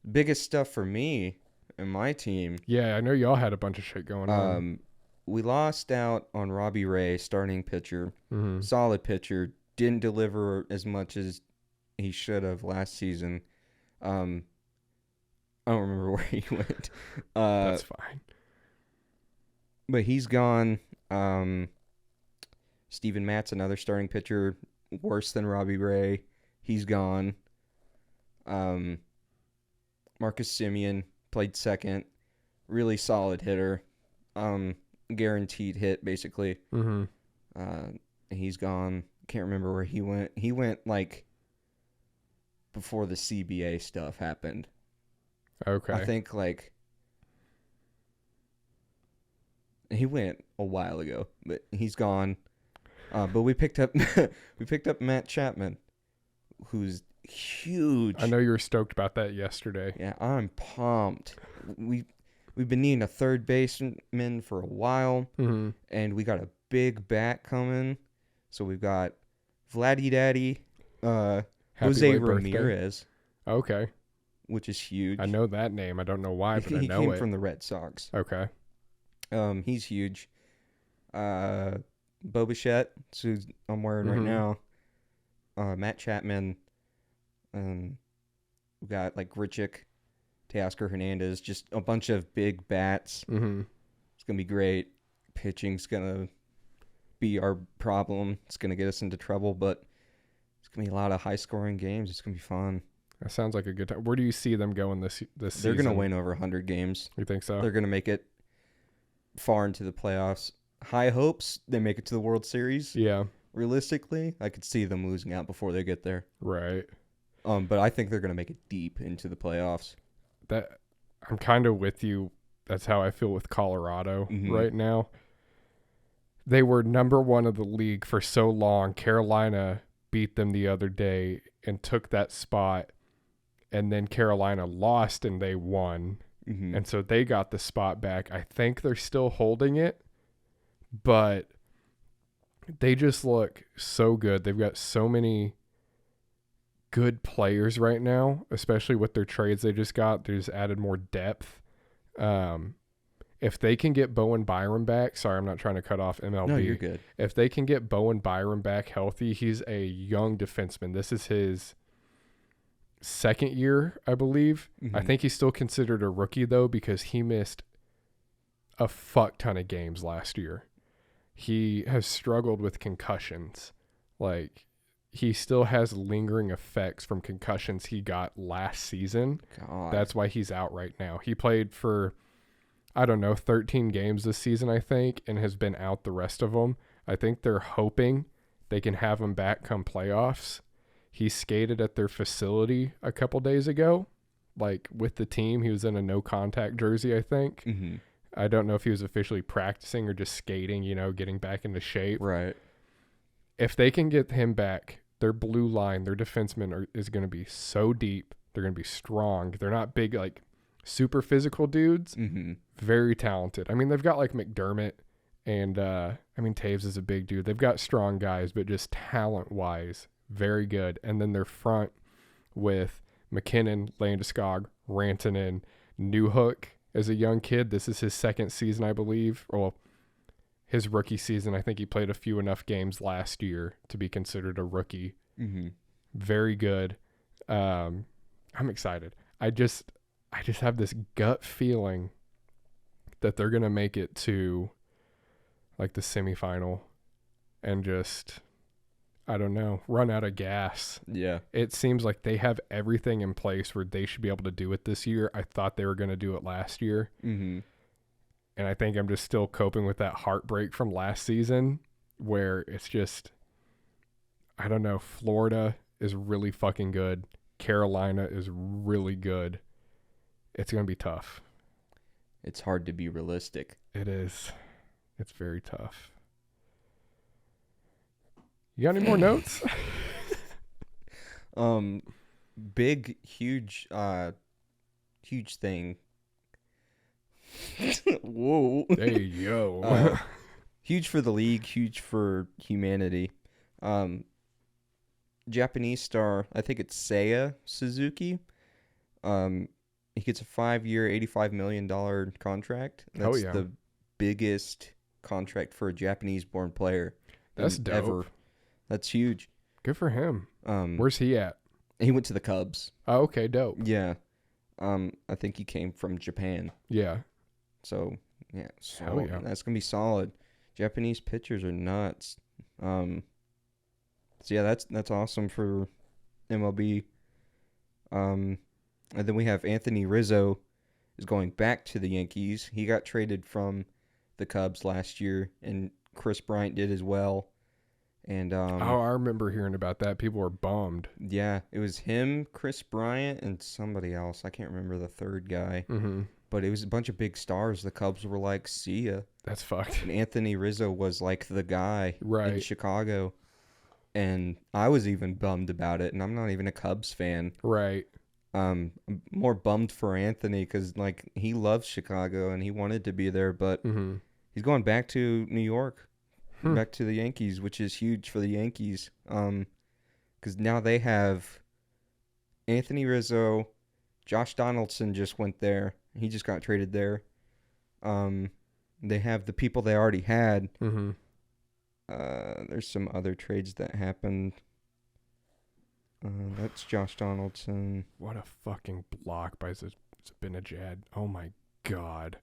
B: Biggest stuff for me and my team.
A: Yeah, I know y'all had a bunch of shit going on.
B: We lost out on Robbie Ray, starting pitcher.
A: Mm-hmm.
B: Solid pitcher. Didn't deliver as much as he should have last season. I don't remember where he went.
A: That's fine.
B: But he's gone. Steven Matt's another starting pitcher, worse than Robbie Ray. He's gone. Marcus Semien played second. Really solid hitter. Guaranteed hit, basically.
A: Mm-hmm.
B: He's gone. Can't remember where he went. He went before the CBA stuff happened.
A: Okay.
B: I think he went a while ago, but he's gone. But we picked up Matt Chapman, who's huge.
A: I know you were stoked about that yesterday.
B: Yeah, I'm pumped. We've been needing a third baseman for a while,
A: Mm-hmm.
B: and we got a big bat coming. So we've got Vladdy Daddy,
A: Happy
B: Jose
A: late birthday.
B: Ramirez,
A: Okay.
B: which is huge.
A: I know that name. I don't know why, but I
B: He
A: know
B: came
A: it.
B: from the Red Sox.
A: Okay.
B: He's huge. Bobichette, who I'm wearing right
A: Mhm.
B: now. Matt Chapman. We got Grichuk, Teoscar Hernandez, just a bunch of big bats.
A: Mm-hmm.
B: It's gonna be great. Pitching's gonna be our problem. It's gonna get us into trouble, but it's gonna be a lot of high scoring games. It's gonna be fun.
A: That sounds like a good time. Where do you see them going this
B: They're
A: season?
B: gonna win over 100 games.
A: You think so?
B: They're gonna make it far into the playoffs. High hopes they make it to the World Series.
A: Yeah.
B: Realistically, I could see them losing out before they get there.
A: Right.
B: But I think they're gonna make it deep into the playoffs.
A: That I'm kind of with you. That's how I feel with Colorado right now. They were number one of the league for so long. Carolina beat them the other day and took that spot. And then Carolina lost and they won.
B: Mm-hmm.
A: And so they got the spot back. I think they're still holding it, but they just look so good. They've got so many good players right now, especially with their trades they just got. They just added more depth. If they can get Bowen Byram back, sorry, I'm not trying to cut off MLB.
B: No, you're good.
A: If they can get Bowen Byram back healthy, he's a young defenseman. This is his second year, I believe.
B: Mm-hmm.
A: I think he's still considered a rookie, though, because he missed a fuck ton of games last year. He has struggled with concussions. He still has lingering effects from concussions he got last season.
B: God.
A: That's why he's out right now. He played for, 13 games this season, I think, and has been out the rest of them. I think they're hoping they can have him back come playoffs. He skated at their facility a couple days ago, with the team. He was in a no-contact jersey, I think.
B: Mm-hmm.
A: I don't know if he was officially practicing or just skating, getting back into shape.
B: Right.
A: If they can get him back, their blue line, their defenseman is going to be so deep. They're going to be strong. They're not big, super physical dudes.
B: Mm-hmm.
A: Very talented. I mean, they've got McDermott and, Taves is a big dude. They've got strong guys, but just talent-wise, very good. And then their front with McKinnon, Landeskog, Rantanen, Newhook as a young kid. This is his second season, I believe. Well, his rookie season. I think he played a few enough games last year to be considered a rookie.
B: Mm-hmm.
A: Very good. I'm excited. I just have this gut feeling that they're going to make it to like the semifinal and just, I don't know, run out of gas.
B: Yeah.
A: It seems like they have everything in place where they should be able to do it this year. I thought they were going to do it last year.
B: Mm-hmm.
A: And I think I'm just still coping with that heartbreak from last season where it's just, I don't know, Florida is really fucking good. Carolina is really good. It's going to be tough.
B: It's hard to be realistic.
A: It is. It's very tough. You got any more notes?
B: Big, huge thing. Whoa.
A: Hey, yo.
B: Huge for the league, huge for humanity. Japanese star, I think it's Seiya Suzuki. He gets a 5-year, $85 million contract. That's the biggest contract for a Japanese-born player.
A: That's dope.
B: Ever. That's huge.
A: Good for him. Where's he at?
B: He went to the Cubs.
A: Oh, okay, dope.
B: Yeah. I think he came from Japan.
A: Yeah.
B: So, yeah.
A: Hell yeah.
B: That's going to be solid. Japanese pitchers are nuts. So, yeah, that's awesome for MLB. And then we have Anthony Rizzo is going back to the Yankees. He got traded from the Cubs last year, and Chris Bryant did as well. And
A: I remember hearing about that. People were bummed.
B: Yeah, it was him, Chris Bryant, and somebody else. I can't remember the third guy.
A: Mm-hmm.
B: But it was a bunch of big stars. The Cubs were like, see ya.
A: That's fucked.
B: And Anthony Rizzo was like the guy
A: right.
B: in Chicago. And I was even bummed about it, and I'm not even a Cubs fan.
A: Right.
B: I'm more bummed for Anthony because, like, he loves Chicago and he wanted to be there, but he's going back to New York, back to the Yankees, which is huge for the Yankees. Because now they have Anthony Rizzo, Josh Donaldson just went there. He just got traded there. They have the people they already had.
A: Mm-hmm.
B: There's some other trades that happened. That's Josh Donaldson.
A: What a fucking block by Zibanejad. Oh my god.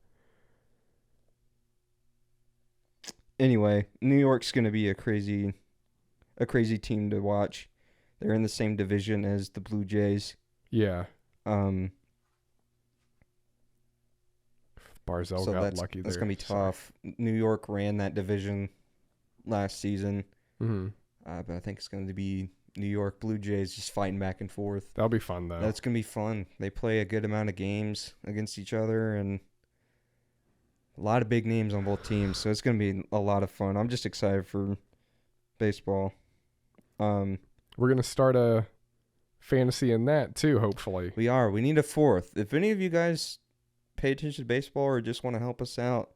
B: Anyway, New York's going to be a crazy team to watch. They're in the same division as the Blue Jays.
A: Yeah.
B: Barzell
A: got lucky there.
B: That's going to be tough. New York ran that division last season.
A: Mm-hmm.
B: But I think it's going to be New York Blue Jays just fighting back and forth.
A: That'll be fun, though.
B: That's going to be fun. They play a good amount of games against each other, and a lot of big names on both teams, so it's going to be a lot of fun. I'm just excited for baseball.
A: We're going to start a fantasy in that, too, hopefully.
B: We are. We need a fourth. If any of you guys pay attention to baseball or just want to help us out,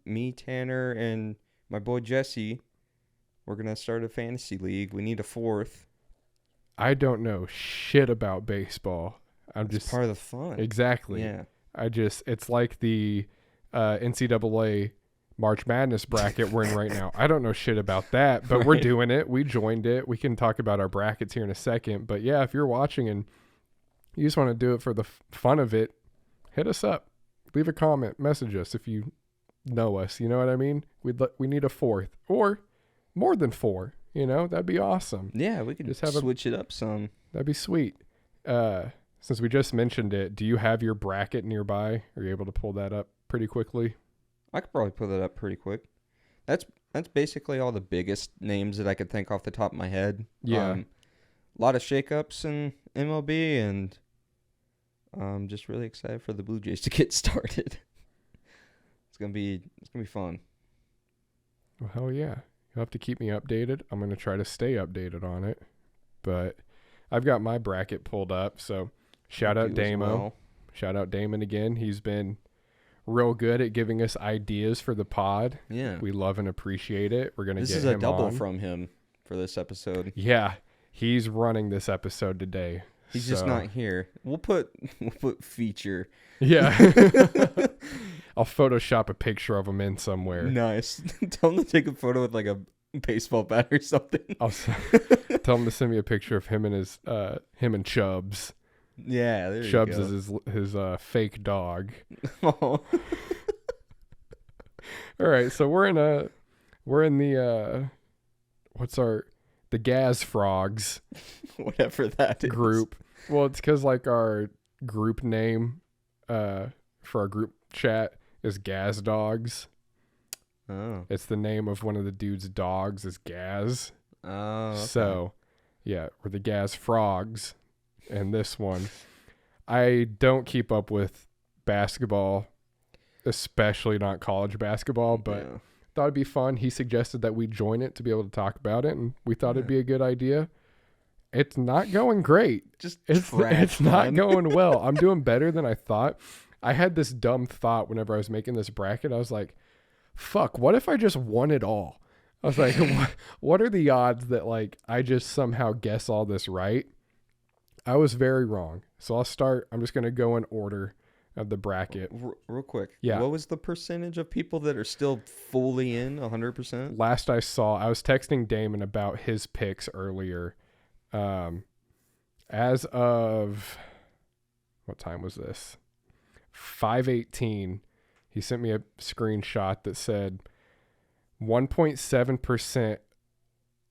B: me, Tanner, and my boy Jesse, we're going to start a fantasy league. We need a fourth.
A: I don't know shit about baseball.
B: It's part of the fun.
A: Exactly.
B: Yeah.
A: It's like the NCAA March Madness bracket we're in right now. I don't know shit about that, but we're doing it. We joined it. We can talk about our brackets here in a second. But yeah, if you're watching and you just want to do it for the fun of it, hit us up. Leave a comment. Message us if you know us. You know what I mean? We need a fourth or more than 4. You know, that'd be awesome.
B: Yeah, we could just switch it up some.
A: That'd be sweet. Since we just mentioned it, do you have your bracket nearby? Are you able to pull that up pretty quickly?
B: I could probably pull that up pretty quick. That's basically all the biggest names that I could think off the top of my head.
A: Yeah.
B: A lot of shakeups in MLB, and I'm just really excited for the Blue Jays to get started. It's gonna be fun.
A: Well, hell yeah. You'll have to keep me updated. I'm going to try to stay updated on it. But I've got my bracket pulled up. So shout out Damo.
B: Well.
A: Shout out Damon again. He's been real good at giving us ideas for the pod.
B: Yeah.
A: We love and appreciate it. We're going to get him on.
B: This is a double from him for this episode.
A: Yeah. He's running this episode today.
B: He's just not here. We'll put feature.
A: Yeah. I'll Photoshop a picture of him in somewhere.
B: Nice. Tell him to take a photo with like a baseball bat or something.
A: I'll tell him to send me a picture of him and him and Chubbs.
B: Yeah, there
A: Chubbs
B: you
A: is his fake dog.
B: go.
A: All right, so we're in the the Gaz Frogs
B: Whatever that is.
A: group. Well, it's because like our group name for our group chat is Gaz Dogs.
B: Oh.
A: It's the name of one of the dude's dogs is Gaz.
B: Oh. Okay.
A: So, yeah, we're the Gaz Frogs. And this one, I don't keep up with basketball, especially not college basketball, but
B: Yeah.
A: thought it'd be fun. He suggested that we join it to be able to talk about it, and we thought it'd be a good idea. It's not going great.
B: Just
A: It's not going well. I'm doing better than I thought. I had this dumb thought whenever I was making this bracket. I was like, fuck, what if I just won it all? I was like, what are the odds that like I just somehow guess all this right? I was very wrong. So I'm just going to go in order of the bracket.
B: Real quick.
A: Yeah.
B: What was the percentage of people that are still fully in 100%?
A: Last I saw, I was texting Damon about his picks earlier. As of, what time was this? 5:18. He sent me a screenshot that said 1.7%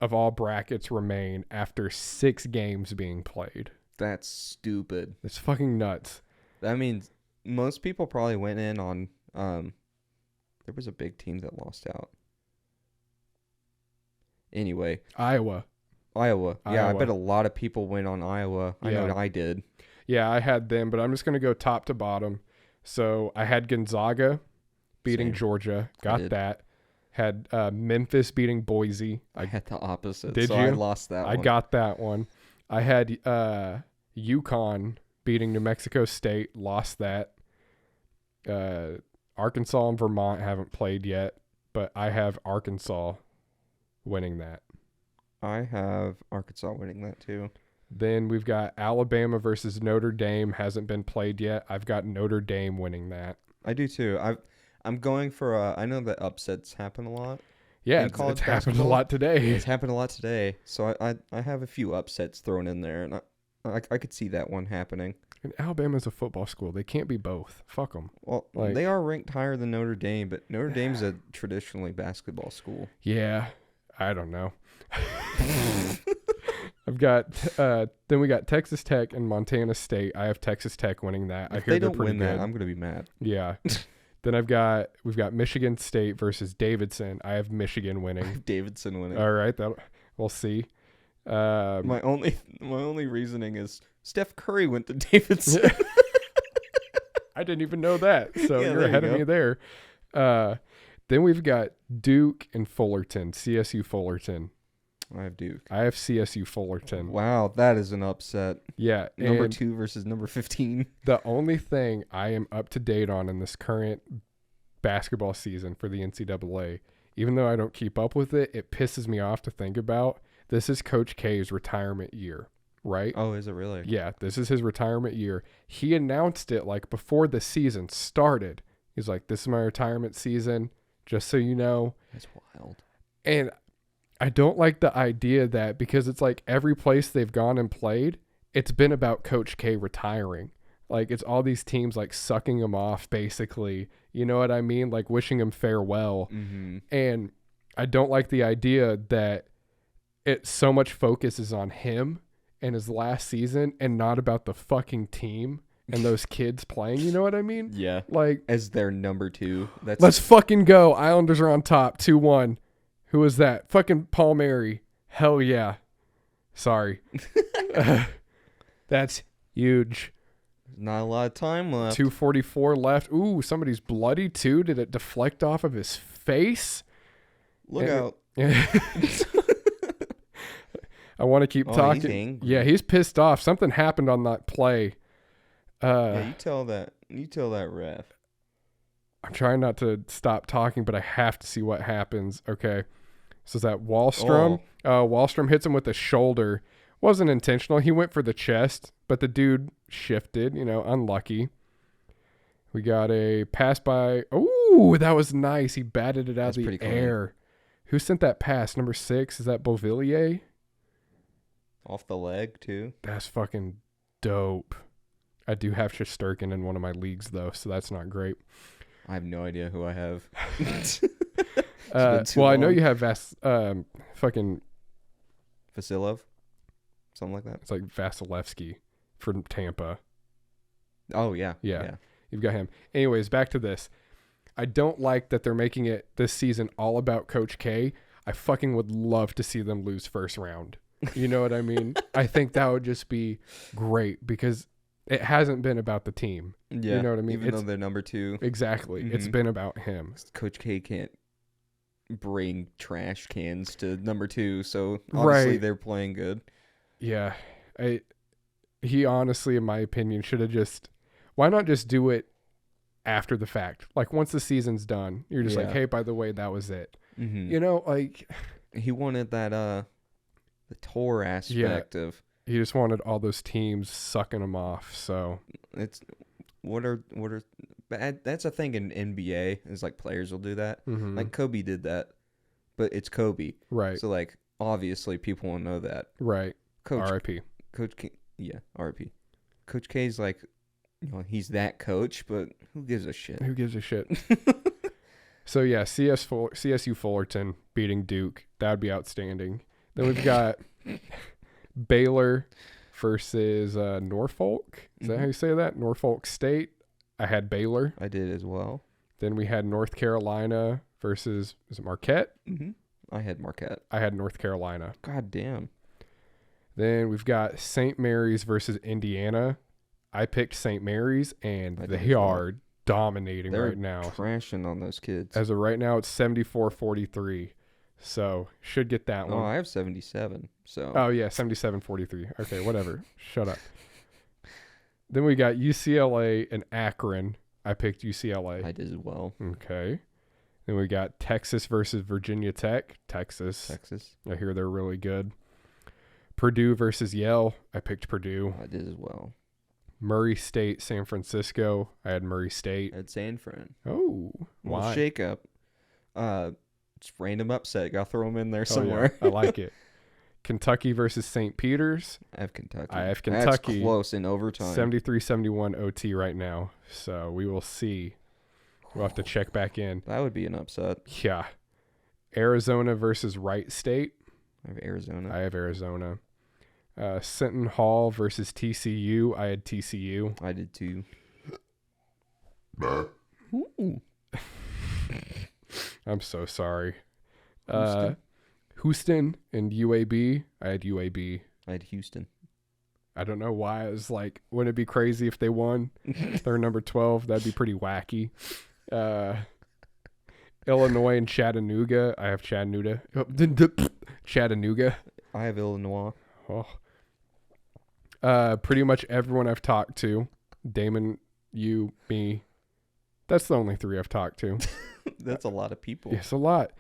A: of all brackets remain after 6 games being played.
B: That's stupid.
A: It's fucking nuts.
B: That means most people probably went in on there was a big team that lost out. Anyway,
A: Iowa.
B: Yeah, I
A: Iowa.
B: bet a lot of people went on Iowa. I know
A: Yeah.
B: I did.
A: Yeah, I had them, but I'm just going to go top to bottom. So I had Gonzaga beating
B: Same.
A: Georgia.
B: I
A: Got
B: did.
A: that. Had Memphis beating Boise.
B: I had the opposite.
A: Did
B: so I
A: you?
B: lost that
A: I
B: one.
A: got that one. I had UConn beating New Mexico State. Lost that. Arkansas and Vermont haven't played yet, but I have Arkansas winning that.
B: I have Arkansas winning that too.
A: Then we've got Alabama versus Notre Dame. Hasn't been played yet. I've got Notre Dame winning that.
B: I do too. I'm going for I know that upsets happen a lot.
A: Yeah,
B: In
A: it's
B: college
A: happened a
B: basketball,
A: lot today.
B: It's happened a lot today. So I have a few upsets thrown in there, and I could see that one happening.
A: And Alabama's a football school. They can't be both. Fuck them.
B: Well,
A: Like-
B: they are ranked higher than Notre Dame, but Notre Dame's a traditionally basketball school.
A: Yeah, I don't know. I've got then we got Texas Tech and Montana State. I have Texas Tech winning that. I
B: If
A: hear
B: they
A: they're
B: don't
A: pretty
B: win
A: good.
B: that, I'm gonna be mad.
A: Yeah. Then we've got Michigan State versus Davidson. I have Michigan winning.
B: Davidson winning.
A: All right, we'll see.
B: My only reasoning is Steph Curry went to Davidson.
A: I didn't even know that. So
B: Yeah,
A: you're
B: there you
A: ahead of
B: go.
A: me there. Then we've got Duke and Fullerton, CSU Fullerton.
B: I have Duke.
A: I have CSU Fullerton.
B: Wow, that is an upset.
A: Yeah.
B: Number
A: and
B: 2 versus number 15.
A: the only thing I am up to date on in this current basketball season for the NCAA, even though I don't keep up with it, it pisses me off to think about. This is Coach K's retirement year, right?
B: Oh, is it really?
A: Yeah, this is his retirement year. He announced it like before the season started. He's like, this is my retirement season, just so you know.
B: That's wild.
A: And I don't like the idea that because it's like every place they've gone and played, it's been about Coach K retiring. Like it's all these teams like sucking him off basically. You know what I mean? Like wishing him farewell.
B: Mm-hmm.
A: And I don't like the idea that so much focus is on him and his last season and not about the fucking team and those kids playing. You know what I mean?
B: Yeah.
A: Like,
B: As their number 2. That's
A: let's fucking go. Islanders are on top 2-1. Who was that? Fucking Paul Mary. Hell yeah. Sorry. That's huge.
B: not a lot of time left.
A: 2:44 left. Ooh, somebody's bloody too. Did it deflect off of his face?
B: Look out.
A: I want to keep
B: Oh,
A: talking.
B: he's angry.
A: Yeah, he's pissed off. Something happened on that play.
B: Yeah, you tell that ref.
A: I'm trying not to stop talking, but I have to see what happens. Okay. So is that Wallstrom? Wallstrom hits him with the shoulder. Wasn't intentional. He went for the chest, but the dude shifted, unlucky. We got a pass by. Ooh, that was nice. He batted it out of
B: That's
A: the
B: pretty clean.
A: air. Who sent that pass? Number 6? Is that Beauvillier?
B: Off the leg too.
A: That's fucking dope. I do have Shesterkin in one of my leagues, though, so that's not great.
B: I have no idea who I have.
A: Well, I know you have fucking...
B: Vasilov? Something like that?
A: It's like Vasilevsky from Tampa.
B: Oh, yeah.
A: Yeah. You've got him. Anyways, back to this. I don't like that they're making it this season all about Coach K. I fucking would love to see them lose first round. You know what I mean? I think that would just be great because it hasn't been about the team.
B: Yeah.
A: You know what I mean?
B: Even though they're number 2.
A: Exactly. It's been about him.
B: Coach K can't bring trash cans to number 2, so obviously they're playing good.
A: Yeah. He honestly, in my opinion, should have just... Why not just do it after the fact? Like, once the season's done, you're just like, hey, by the way, that was it. You know, like...
B: He wanted that, the tour aspect of...
A: He just wanted all those teams sucking him off, so...
B: It's... What are... That's a thing in NBA, is like players will do that. Like, Kobe did that, but it's Kobe.
A: Right.
B: So, like, obviously people will know that.
A: Right. R.I.P.
B: Coach K... Yeah, R.I.P. Coach K's like... You know, he's that coach, but who gives a shit?
A: Who gives a shit? So, yeah, CSU Fullerton beating Duke. That would be outstanding. Then we've got Baylor versus Norfolk. Is that how you say that? Norfolk State. I had Baylor.
B: I did as well.
A: Then we had North Carolina versus, is it Marquette?
B: I had Marquette.
A: I had North Carolina.
B: God damn.
A: Then we've got St. Mary's versus Indiana. I picked St. Mary's, and they are dominating right now.
B: They're crashing on those kids.
A: As of right now, it's 74-43. So, should get that one.
B: Oh, I have 77. So.
A: Oh, yeah, 77-43. Okay, whatever. Shut up. Then we got UCLA and Akron. I picked UCLA.
B: I did as well.
A: Okay. Then we got Texas versus Virginia Tech. Texas. I hear they're really good. Purdue versus Yale. I picked Purdue.
B: I did as well.
A: Murray State, San Francisco. I had Murray State.
B: I had San Fran.
A: Oh, why?
B: Shake up. Just random upset. Got to throw them in there somewhere.
A: Yeah, I like it. Kentucky versus St. Peter's.
B: I have Kentucky.
A: I have Kentucky.
B: That's close in overtime.
A: 73-71 OT right now. So we will see. We'll have to check back in.
B: That would be an upset.
A: Yeah. Arizona versus Wright State.
B: I have Arizona.
A: I have Arizona. Seton Hall versus TCU. I had TCU.
B: I did too.
A: I'm so sorry. Houston and UAB. I had UAB.
B: I had Houston.
A: I don't know why. I was like, wouldn't it be crazy if they won? They're number 12. That'd be pretty wacky. Illinois and Chattanooga. I have Chattanooga. Chattanooga.
B: I have Illinois.
A: Oh. Pretty much everyone I've talked to. Damon, you, me. That's the only 3 I've talked to.
B: That's a lot of people.
A: Yes, a lot.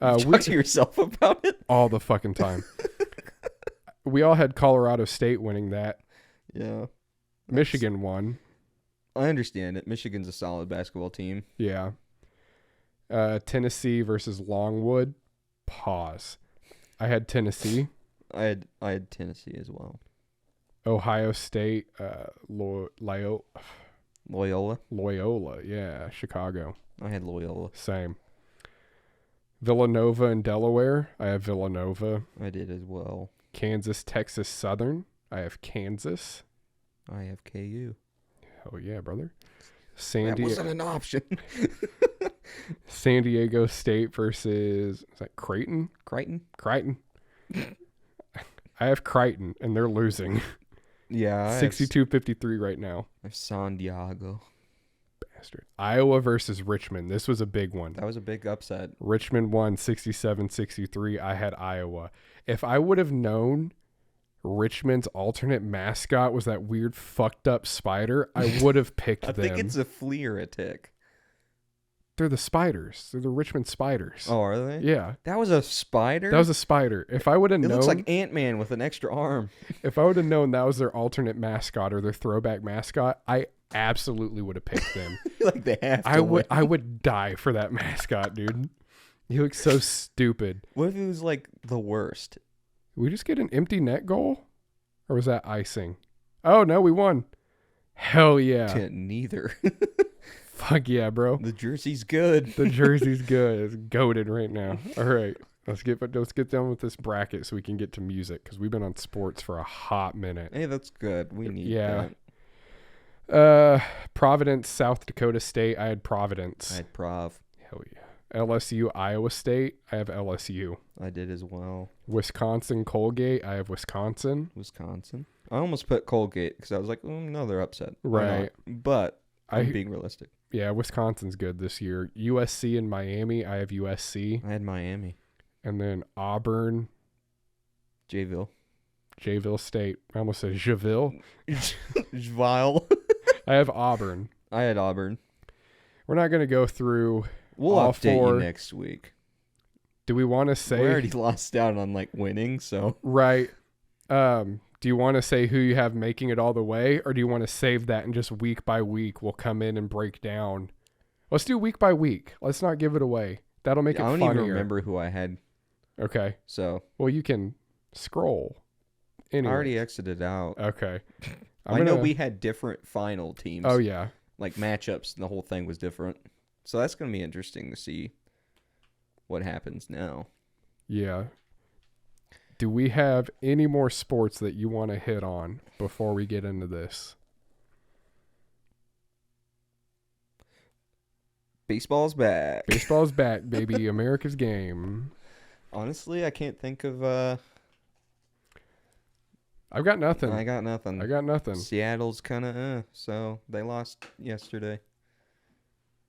B: Talk to yourself about it?
A: All the fucking time. We all had Colorado State winning that.
B: Yeah.
A: Michigan won.
B: I understand it. Michigan's a solid basketball team.
A: Yeah. Tennessee versus Longwood. Pause. I had Tennessee.
B: I had Tennessee as well.
A: Ohio State, Loyola. Yeah, Chicago.
B: I had Loyola.
A: Same. Villanova and Delaware. I have Villanova.
B: I did as well.
A: Kansas, Texas Southern. I have Kansas.
B: I have KU.
A: Oh yeah, brother.
B: That wasn't an option.
A: San Diego State versus, is that Creighton?
B: Crichton.
A: I have Crichton, and they're losing.
B: Yeah.
A: 62-53 right now.
B: I have San Diego.
A: Bastard. Iowa versus Richmond. This was a big one.
B: That was a big upset.
A: Richmond won 67-63. I had Iowa. If I would have known Richmond's alternate mascot was that weird fucked up spider, I would have picked them.
B: I think it's a flea or a tick.
A: They're the spiders. They're the Richmond Spiders.
B: Oh, are they?
A: Yeah.
B: That was a spider?
A: That was a spider. If I would have known...
B: It looks like Ant-Man with an extra arm.
A: If I would have known that was their alternate mascot or their throwback mascot, I absolutely would have picked them.
B: Like they have to
A: I would die for that mascot, dude. He looks so stupid.
B: What if it was like the worst?
A: Did we just get an empty net goal? Or was that icing? Oh, no, we won. Hell yeah.
B: To neither.
A: Fuck yeah, bro.
B: The jersey's good.
A: The jersey's good. It's goated right now. All right. Let's get done with this bracket so we can get to music because we've been on sports for a hot minute.
B: Hey, that's good. We need that.
A: Providence, South Dakota State. I had Providence.
B: I had Prov.
A: Hell yeah. LSU, Iowa State. I have LSU.
B: I did as well.
A: Wisconsin, Colgate. I have Wisconsin.
B: Wisconsin. I almost put Colgate because I was like, no, they're upset.
A: Right.
B: But I'm being realistic.
A: Yeah, Wisconsin's good this year. USC and Miami. I have USC.
B: I had Miami.
A: And then Auburn.
B: Jayville
A: State. I almost said Javille.
B: Vile.
A: I have Auburn.
B: I had Auburn.
A: We're not going to go through
B: We'll
A: all
B: update
A: four.
B: you next week.
A: Do we want to say...
B: We already lost out on like winning, so...
A: Right. Do you want to say who you have making it all the way, or do you want to save that and just week by week we'll come in and break down? Let's do week by week. Let's not give it away. That'll make it funnier.
B: I don't even remember who I had.
A: Okay.
B: So...
A: Well, you can scroll. Anyway.
B: I already exited out.
A: Okay.
B: I know we had different final teams.
A: Oh, yeah.
B: Like matchups, and the whole thing was different. So that's going to be interesting to see what happens now.
A: Yeah. Do we have any more sports that you want to hit on before we get into this?
B: Baseball's back.
A: Baseball's back, baby. America's game.
B: Honestly, I can't think of...
A: I've got nothing.
B: I got nothing. Seattle's kind of so they lost yesterday.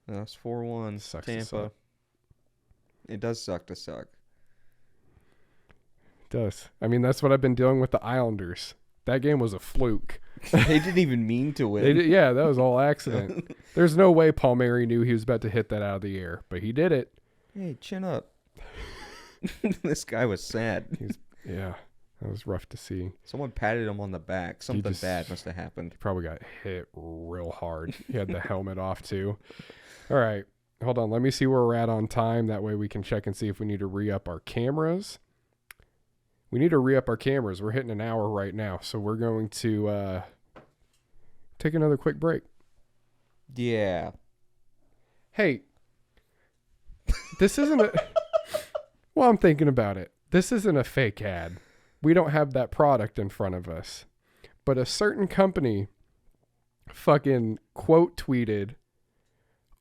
B: They lost 4-1.
A: Sucks to
B: Tampa.
A: suck.
B: It does suck to suck.
A: It does. I mean, that's what I've been dealing with the Islanders. That game was a fluke.
B: They didn't even mean to win.
A: Yeah, that was all accident. There's no way Palmieri knew he was about to hit that out of the air, but he did it.
B: Hey, chin up. This guy was sad.
A: Yeah. That was rough to see.
B: Someone patted him on the back. Something bad must have happened.
A: He probably got hit real hard. He had the helmet off, too. All right. Hold on. Let me see where we're at on time. That way we can check and see if we need to re-up our cameras. We need to re-up our cameras. We're hitting an hour right now. So we're going to take another quick break.
B: Yeah.
A: Hey. This isn't a... Well, I'm thinking about it. This isn't a fake ad. We don't have that product in front of us. But a certain company fucking quote tweeted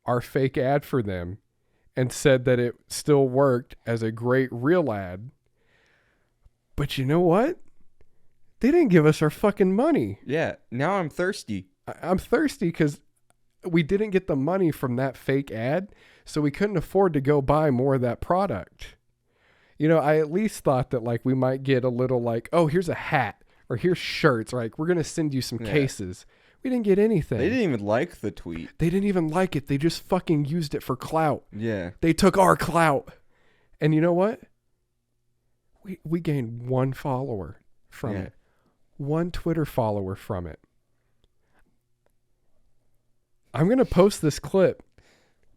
A: our fake ad for them and said that it still worked as a great real ad. But you know what? They didn't give us our fucking money.
B: Yeah. Now I'm thirsty.
A: I'm thirsty because we didn't get the money from that fake ad, so we couldn't afford to go buy more of that product. You know, I at least thought that, like, we might get a little, like, oh, here's a hat, or here's shirts, or, like, we're going to send you some cases. We didn't get anything.
B: They didn't even like the tweet.
A: They didn't even like it. They just fucking used it for clout.
B: Yeah.
A: They took our clout. And you know what? We gained one follower from it. One Twitter follower from it. I'm going to post this clip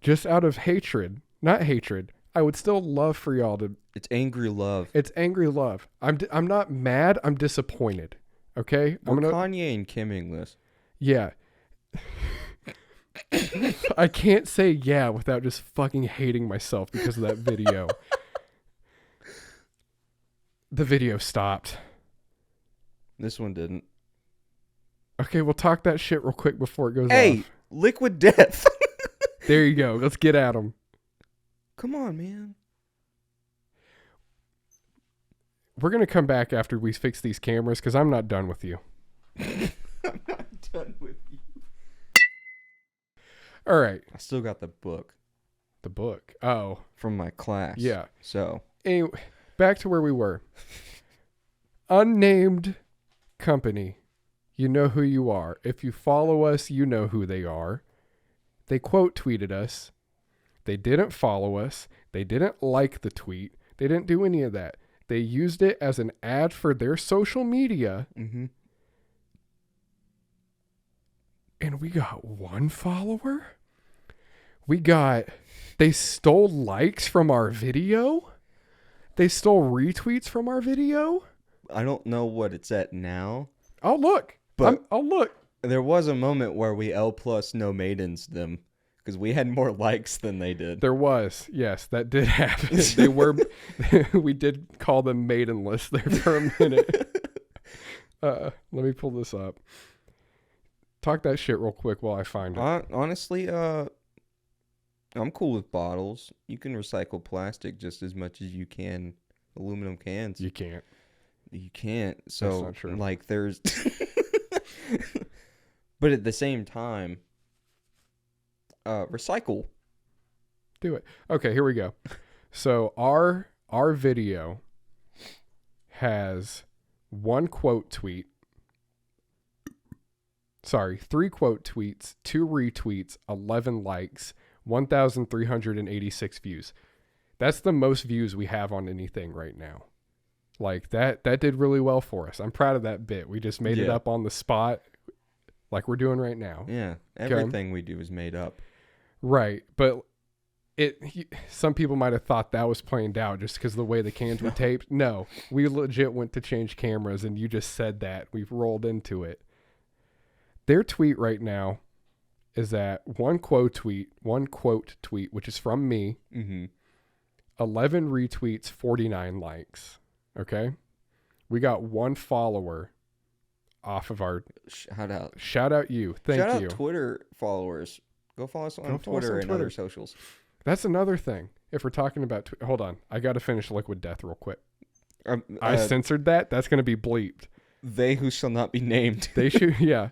A: just out of hatred. Not hatred. I would still love for y'all to...
B: It's angry love.
A: It's angry love. I'm not mad. I'm disappointed. Okay?
B: We're Kanye and Kimming this.
A: Yeah. I can't say yeah without just fucking hating myself because of that video. The video stopped.
B: This one didn't.
A: Okay, we'll talk that shit real quick before it goes off.
B: Hey, Liquid Death.
A: There you go. Let's get at him.
B: Come on, man.
A: We're going to come back after we fix these cameras because I'm not done with you.
B: I'm not done with you.
A: All right.
B: I still got the book.
A: The book. Oh.
B: From my class.
A: Yeah.
B: So.
A: Anyway, back to where we were. Unnamed company. You know who you are. If you follow us, you know who they are. They quote tweeted us. They didn't follow us. They didn't like the tweet. They didn't do any of that. They used it as an ad for their social media.
B: Mm-hmm.
A: And we got one follower? They stole likes from our video? They stole retweets from our video?
B: I don't know what it's at now.
A: I'll look.
B: But
A: I'll look.
B: There was a moment where we L plus no maidens them because we had more likes than they did.
A: There was, yes, that did happen. They were, we did call them maidenless there for a minute. Let me pull this up. Talk that shit real quick while I find it.
B: Honestly, I'm cool with bottles. You can recycle plastic just as much as you can aluminum cans.
A: You can't.
B: You can't. So,
A: That's not true.
B: like, there's... But at the same time, recycle.
A: Do it. Okay, here we go. So our video has 1 quote tweet. Sorry, 3 quote tweets, 2 retweets, 11 likes, 1,386 views. That's the most views we have on anything right now. Like that did really well for us. I'm proud of that bit. We just made it up on the spot like we're doing right now.
B: Yeah. Everything we do is made up.
A: Right. But some people might have thought that was planned out just because of the way the cans were taped. No, we legit went to change cameras and you just said that. We've rolled into it. Their tweet right now is that 1 quote tweet, which is from me, 11 retweets, 49 likes. Okay. We got 1 follower off of our shout out you. Thank you.
B: Shout out Twitter followers. Go follow us on Twitter and other socials.
A: That's another thing. If we're talking about hold on, I got to finish Liquid Death real quick. I censored that. That's going to be bleeped.
B: They who shall not be named.
A: They should. Yeah.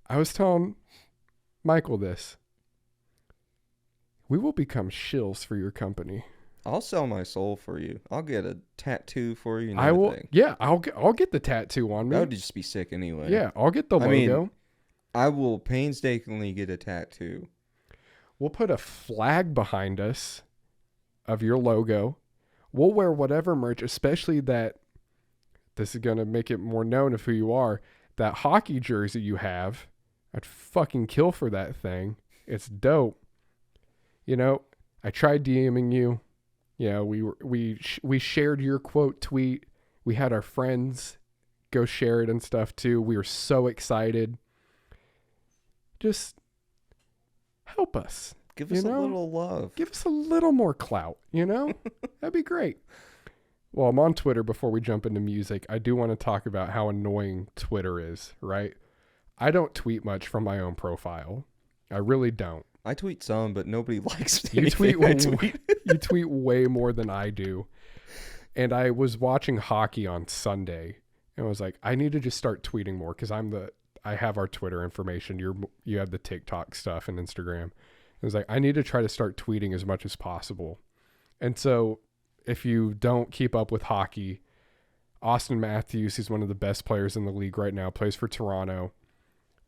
A: I was telling Michael this. We will become shills for your company.
B: I'll sell my soul for you. I'll get a tattoo for you. And
A: I will.
B: everything.
A: Yeah, I'll get the tattoo on me.
B: That would just be sick anyway.
A: Yeah, I'll get the logo.
B: mean, I will painstakingly get a tattoo.
A: We'll put a flag behind us of your logo. We'll wear whatever merch, especially that. This is gonna make it more known of who you are. That hockey jersey you have, I'd fucking kill for that thing. It's dope. You know, I tried DMing you. Yeah, we shared your quote tweet. We had our friends go share it and stuff too. We were so excited. Just help us.
B: Give us a little love.
A: Give us a little more clout, you know? That'd be great. Well, I'm on Twitter before we jump into music. I do want to talk about how annoying Twitter is, right? I don't tweet much from my own profile. I really don't.
B: I tweet some, but nobody likes
A: you tweet. You tweet way more than I do. And I was watching hockey on Sunday, and I was like, I need to just start tweeting more because I have our Twitter information. You have the TikTok stuff and Instagram. I was like, I need to try to start tweeting as much as possible. And so, if you don't keep up with hockey, Austin Matthews, he's one of the best players in the league right now. Plays for Toronto.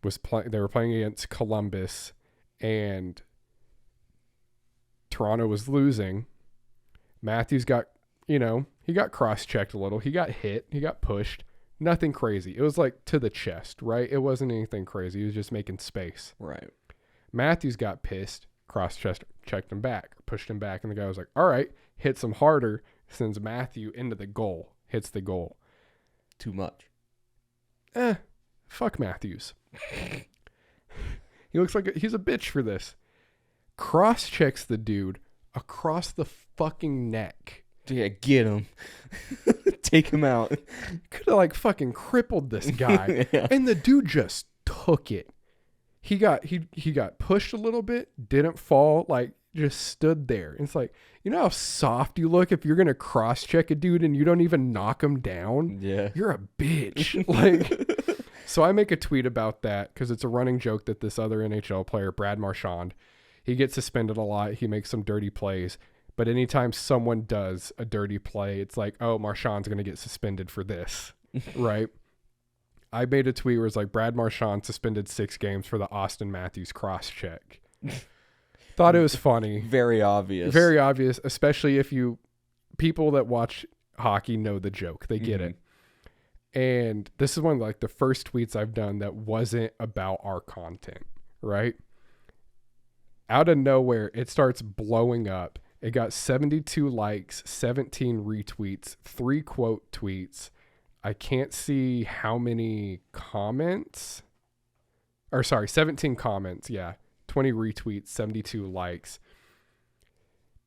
A: They were playing against Columbus. And Toronto was losing. Matthews got, he got cross-checked a little. He got hit. He got pushed. Nothing crazy. It was like to the chest, right? It wasn't anything crazy. He was just making space.
B: Right.
A: Matthews got pissed, cross-checked him back, pushed him back, and the guy was like, all right, hits him harder, sends Matthew into the goal, hits the goal.
B: Too much.
A: Fuck Matthews. He looks like he's a bitch for this. Cross-checks the dude across the fucking neck.
B: Yeah, get him. Take him out.
A: Could have fucking crippled this guy. Yeah. And the dude just took it. He got pushed a little bit, didn't fall, just stood there. And it's like, you know how soft you look if you're going to cross-check a dude and you don't even knock him down?
B: Yeah.
A: You're a bitch. So I make a tweet about that because it's a running joke that this other NHL player, Brad Marchand, he gets suspended a lot. He makes some dirty plays. But anytime someone does a dirty play, it's like, oh, Marchand's going to get suspended for this, right? I made a tweet where it's like, Brad Marchand suspended 6 games for the Austin Matthews cross-check. Thought it was funny.
B: Very obvious.
A: Very obvious, especially if people that watch hockey know the joke. They get it. And this is one of the first tweets I've done that wasn't about our content, right? Out of nowhere, it starts blowing up. It got 72 likes, 17 retweets, 3 quote tweets. I can't see how many comments. or sorry, 17 comments. Yeah. 20 retweets, 72 likes.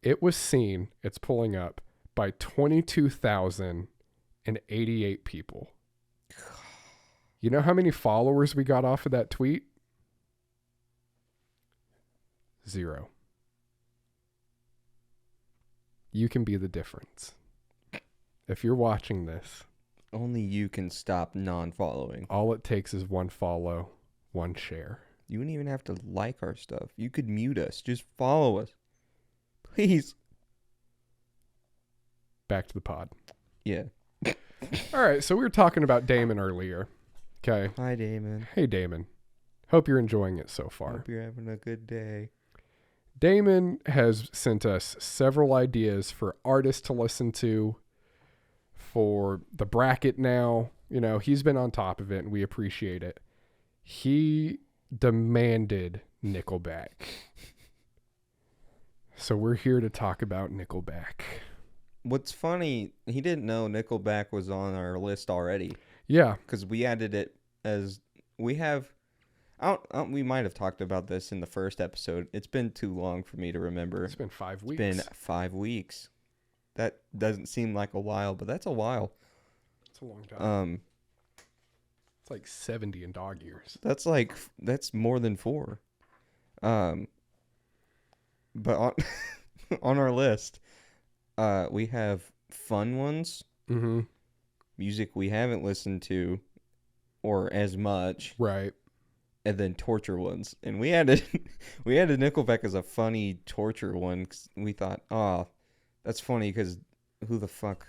A: It was seen, it's pulling up, by 22,088 people. You know how many followers we got off of that tweet? 0. You can be the difference. If you're watching this,
B: only you can stop non-following.
A: All it takes is 1 follow, 1 share.
B: You wouldn't even have to like our stuff. You could mute us. Just follow us. Please.
A: Back to the pod.
B: Yeah.
A: All right, so we were talking about Damon earlier. Okay.
B: Hi, Damon.
A: Hey, Damon. Hope you're enjoying it so far.
B: Hope you're having a good day.
A: Damon has sent us several ideas for artists to listen to for the bracket now. You know, he's been on top of it, and we appreciate it. He demanded Nickleback. So we're here to talk about Nickleback.
B: What's funny, he didn't know Nickleback was on our list already.
A: Yeah.
B: Because we added it as... We have... we might have talked about this in the first episode. It's been too long for me to remember.
A: It's been 5 weeks.
B: It's been 5 weeks. That doesn't seem like a while, but that's a while.
A: It's a long time. It's like 70 in dog years.
B: That's more than 4. But on on our list, we have fun ones, music we haven't listened to, or as much,
A: right?
B: And then torture ones. And we added Nickelback as a funny torture one. 'Cause we thought, oh, that's funny because who the fuck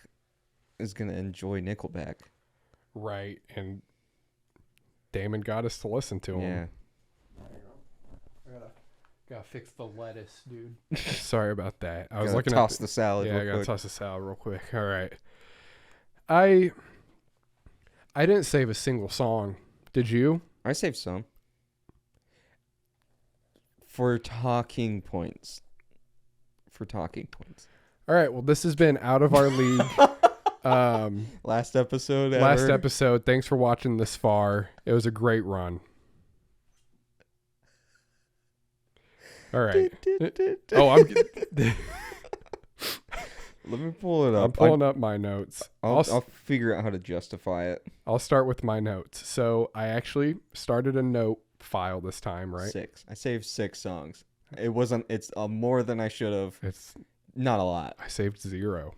B: is gonna enjoy Nickelback?
A: Right, and Damon got us to listen to him.
B: Yeah.
A: Gotta fix the lettuce, dude. Sorry about that. I was
B: Gotta
A: looking
B: toss
A: at
B: the salad.
A: Yeah, I gotta
B: quick.
A: toss the salad real quick. All right. I didn't save a single song. Did you?
B: I saved some for talking points.
A: All right. Well, this has been Out of Our League.
B: Last episode.
A: Last episode. Thanks for watching this far. It was a great run. All right. I'm.
B: Let me pull it up.
A: I'm pulling up my notes.
B: I'll figure out how to justify it.
A: I'll start with my notes. So I actually started a note file this time, right?
B: 6. I saved 6 songs. It wasn't. It's more than I should have.
A: It's
B: not a lot.
A: I saved 0.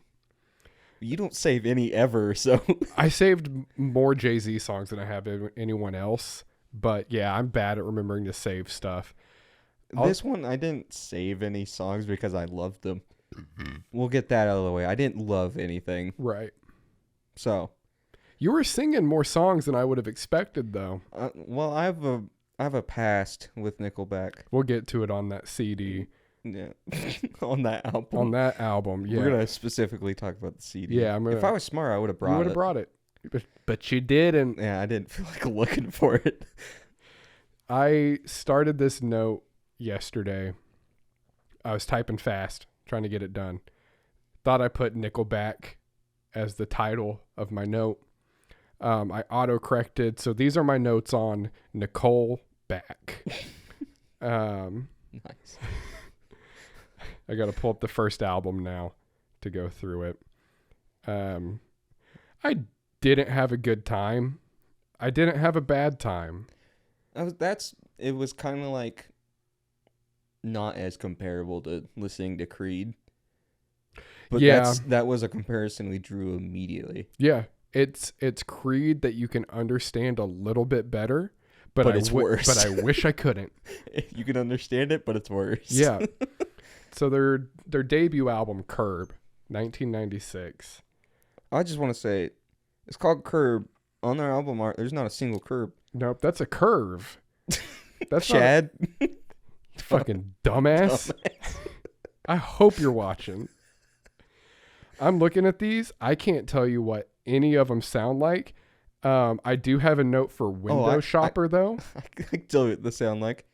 B: You don't save any ever, so
A: I saved more Jay-Z songs than I have anyone else. But yeah, I'm bad at remembering to save stuff.
B: This one, I didn't save any songs because I loved them. We'll get that out of the way. I didn't love anything.
A: Right.
B: So.
A: You were singing more songs than I would have expected, though.
B: Well, I have a past with Nickelback.
A: We'll get to it on that CD.
B: Yeah. On that album.
A: On that album, yeah.
B: We're going to specifically talk about the CD.
A: Yeah.
B: If I was smart, I would have brought it.
A: You would have brought it. But you didn't.
B: Yeah, I didn't feel like looking for it.
A: I started this note yesterday. I was typing fast, trying to get it done. Thought I put Nickelback as the title of my note. I auto-corrected. So these are my notes on Nicole Back.
B: Nice.
A: I got to pull up the first album now to go through it. I didn't have a good time. I didn't have a bad time.
B: It was kind of like not as comparable to listening to Creed. But
A: yeah,
B: that was a comparison we drew immediately.
A: Yeah, it's Creed that you can understand a little bit better, but
B: it's worse.
A: But I wish I couldn't.
B: You can understand it, but it's worse.
A: Yeah. So their debut album, Curb, 1996.
B: I just want to say, it's called Curb. On their album art, there's not a single curb.
A: Nope, that's a curve. That's
B: Chad.
A: Fucking dumbass. I hope you're watching. I'm looking at these. I can't tell you what any of them sound like. I do have a note for Window Shopper, though.
B: I can tell you what they sound like.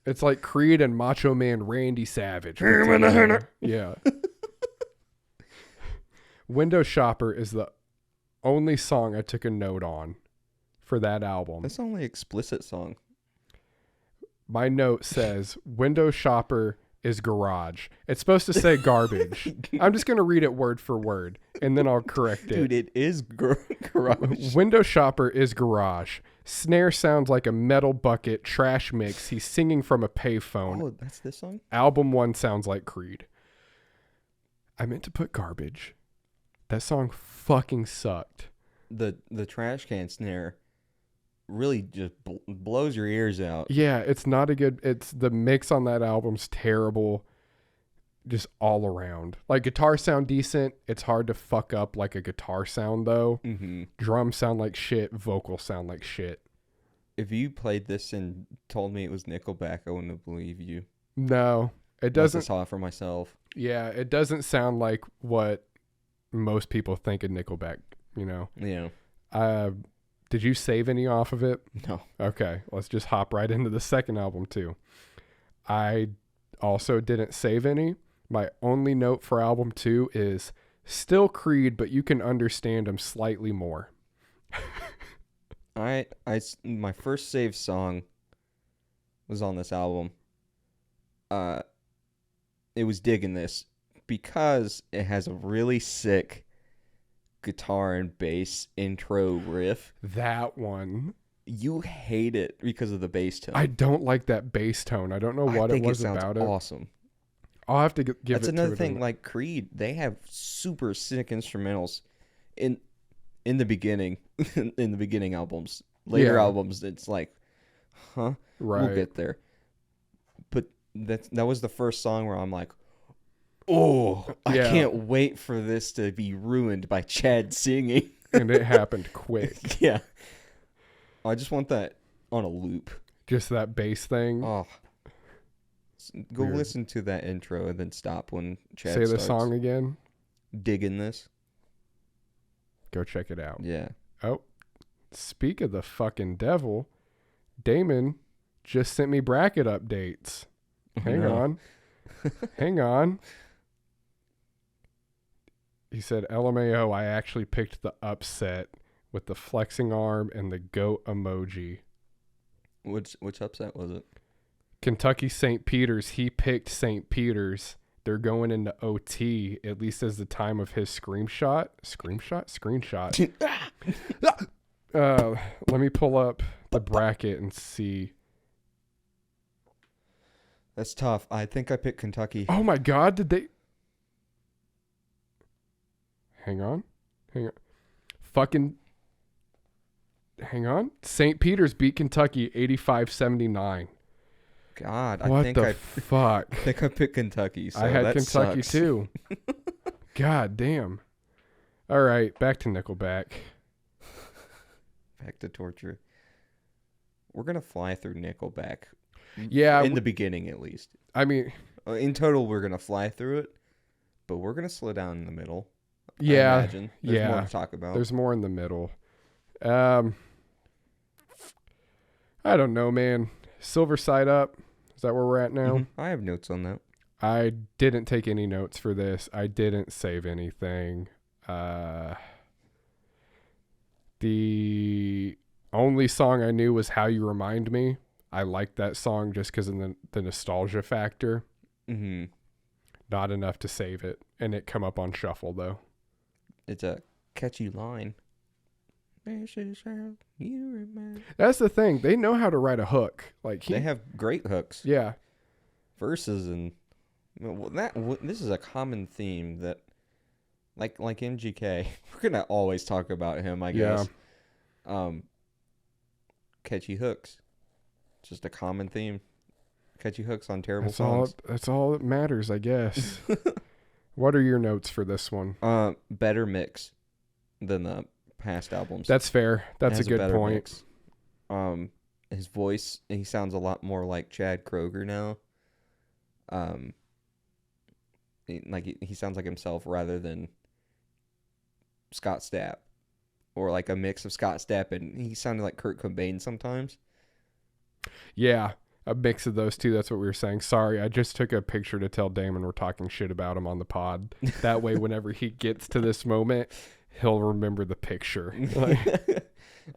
A: It's like Creed and Macho Man Randy Savage. Yeah. Window Shopper is the only song I took a note on for that album.
B: That's the only explicit song.
A: My note says window shopper is garage. It's supposed to say garbage. I'm just going to read it word for word and then I'll correct it.
B: Dude, it is garage.
A: Window shopper is garage. Snare sounds like a metal bucket. Trash mix. He's singing from a payphone.
B: Oh, that's this song?
A: Album 1 sounds like Creed. I meant to put garbage. That song fucking sucked.
B: The trash can snare really just blows your ears out.
A: Yeah, it's not a good... It's the mix on that album's terrible. Just all around. Like, guitar sound decent. It's hard to fuck up like a guitar sound, though.
B: Mm-hmm.
A: Drums sound like shit. Vocals sound like shit.
B: If you played this and told me it was Nickelback, I wouldn't have believed you.
A: No, it doesn't.
B: I saw it for myself.
A: Yeah, it doesn't sound like what most people think of Nickelback, you know?
B: Yeah.
A: Did you save any off of it?
B: No.
A: Okay, let's just hop right into the second album, too. I also didn't save any. My only note for album 2 is still Creed, but you can understand him slightly more.
B: My first saved song was on this album. It was Digging This because it has a really sick guitar and bass intro riff.
A: That one.
B: You hate it because of the bass tone.
A: I don't like that bass tone. I don't know what it was about it.
B: Awesome.
A: I'll have to give it to it.
B: That's another thing. Like Creed, they have super sick instrumentals in the beginning, in the beginning albums. Later albums, it's like, huh?
A: Right.
B: We'll get there. But that was the first song where I'm like, oh, I can't wait for this to be ruined by Chad singing.
A: And it happened quick.
B: Yeah. I just want that on a loop.
A: Just that bass thing.
B: Oh. Go
A: Weird.
B: listen to that intro and then stop when Chad
A: Say
B: starts.
A: the song again.
B: Digging This.
A: Go check it out.
B: Yeah.
A: Oh, speak of the fucking devil, Damon just sent me bracket updates. Hang on. Hang on. He said, LMAO, I actually picked the upset with the flexing arm and the goat emoji.
B: Which upset was it?
A: Kentucky St. Peter's. He picked St. Peter's. They're going into OT, at least as the time of his screenshot. Let me pull up the bracket and see.
B: That's tough. I think I picked Kentucky.
A: Oh my God, did they? Hang on. Hang on. St. Peter's beat Kentucky 85-79.
B: God,
A: What the fuck?
B: I think I picked Kentucky. So
A: I had
B: that
A: Kentucky
B: sucks.
A: too. God damn. All right, back to Nickleback.
B: Back to torture. We're gonna fly through Nickelback.
A: Yeah,
B: in the beginning at least.
A: I mean,
B: in total, we're gonna fly through it, but we're gonna slow down in the middle.
A: yeah,
B: I imagine. There's more to talk about.
A: There's more in the middle. I don't know, man. Silver Side Up. Is that where we're at now?
B: Mm-hmm. I have notes on that.
A: I didn't take any notes for this. I didn't save anything. The only song I knew was How You Remind Me. I liked that song just because of the nostalgia factor.
B: Mm-hmm.
A: Not enough to save it. And it come up on shuffle, though.
B: It's a catchy line. This is how you remember.
A: That's the thing. They know how to write a hook.
B: They have great hooks.
A: Yeah.
B: Verses and this is a common theme that, like MGK, we're gonna always talk about him. I guess. Yeah. Catchy hooks, just a common theme. Catchy hooks on terrible songs.
A: That's all that matters, I guess. What are your notes for this one?
B: Better mix than the past albums.
A: That's fair. That's a good point.
B: Mix. His voice, he sounds a lot more like Chad Kroeger now. He sounds like himself rather than Scott Stapp, or like a mix of Scott Stapp, and he sounded like Kurt Cobain sometimes.
A: Yeah, a mix of those two. That's what we were saying. Sorry, I just took a picture to tell Damon we're talking shit about him on the pod. That way, whenever he gets to this moment, he'll remember the picture. Like,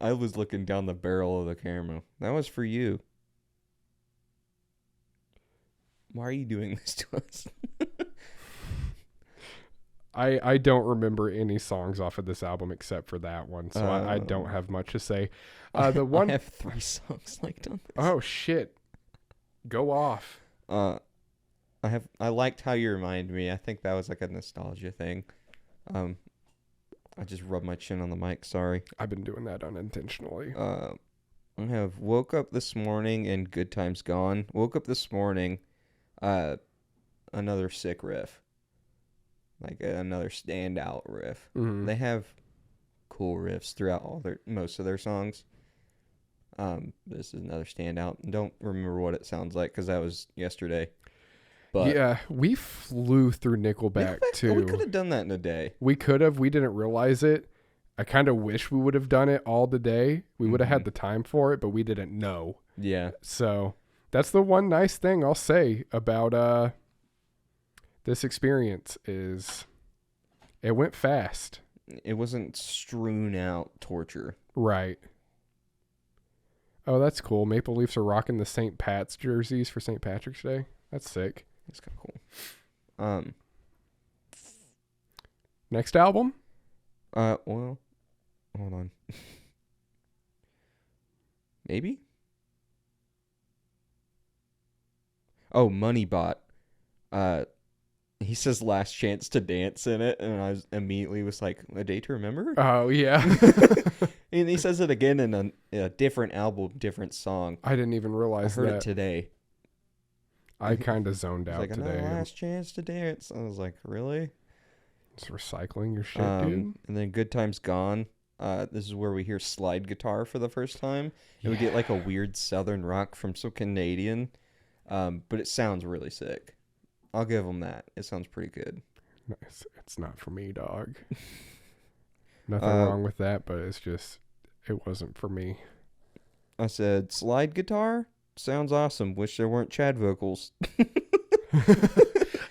B: I was looking down the barrel of the camera. That was for you. Why are you doing this to us?
A: I don't remember any songs off of this album except for that one, so I don't have much to say. The one
B: I have 3 songs liked on this.
A: Oh shit, go off.
B: I liked How You Remind Me. I think that was like a nostalgia thing. I just rubbed my chin on the mic. Sorry.
A: I've been doing that unintentionally.
B: I have Woke Up This Morning and Good Times Gone. Woke Up This Morning, another sick riff. Like another standout riff.
A: Mm-hmm.
B: They have cool riffs throughout most of their songs. This is another standout. Don't remember what it sounds like because that was yesterday. But
A: yeah, we flew through Nickleback too.
B: We could have done that in a day.
A: We could have. We didn't realize it. I kind of wish we would have done it all the day. We would have had the time for it, but we didn't know.
B: Yeah.
A: So that's the one nice thing I'll say about this experience is it went fast.
B: It wasn't strewn out torture.
A: Right. Oh, that's cool. Maple Leafs are rocking the St. Pat's jerseys for St. Patrick's Day. That's sick.
B: That's kind of cool.
A: Next album?
B: Well, hold on. Maybe? Oh, Moneybot. He says Last Chance to Dance in it, and I immediately was like, A Day to Remember?
A: Oh, yeah.
B: And he says it again in a different album, different song.
A: I didn't even realize
B: I heard
A: that.
B: it today.
A: I kind of zoned out
B: like,
A: today.
B: Last Chance to Dance. I was like, really?
A: Just recycling your shit, dude.
B: And then Good Times Gone. This is where we hear slide guitar for the first time. And we get like a weird southern rock from some Canadian. But it sounds really sick. I'll give them that. It sounds pretty good.
A: Nice. It's not for me, dog. Nothing wrong with that, but it's just, it wasn't for me.
B: I said, slide guitar? Sounds awesome. Wish there weren't Chad vocals.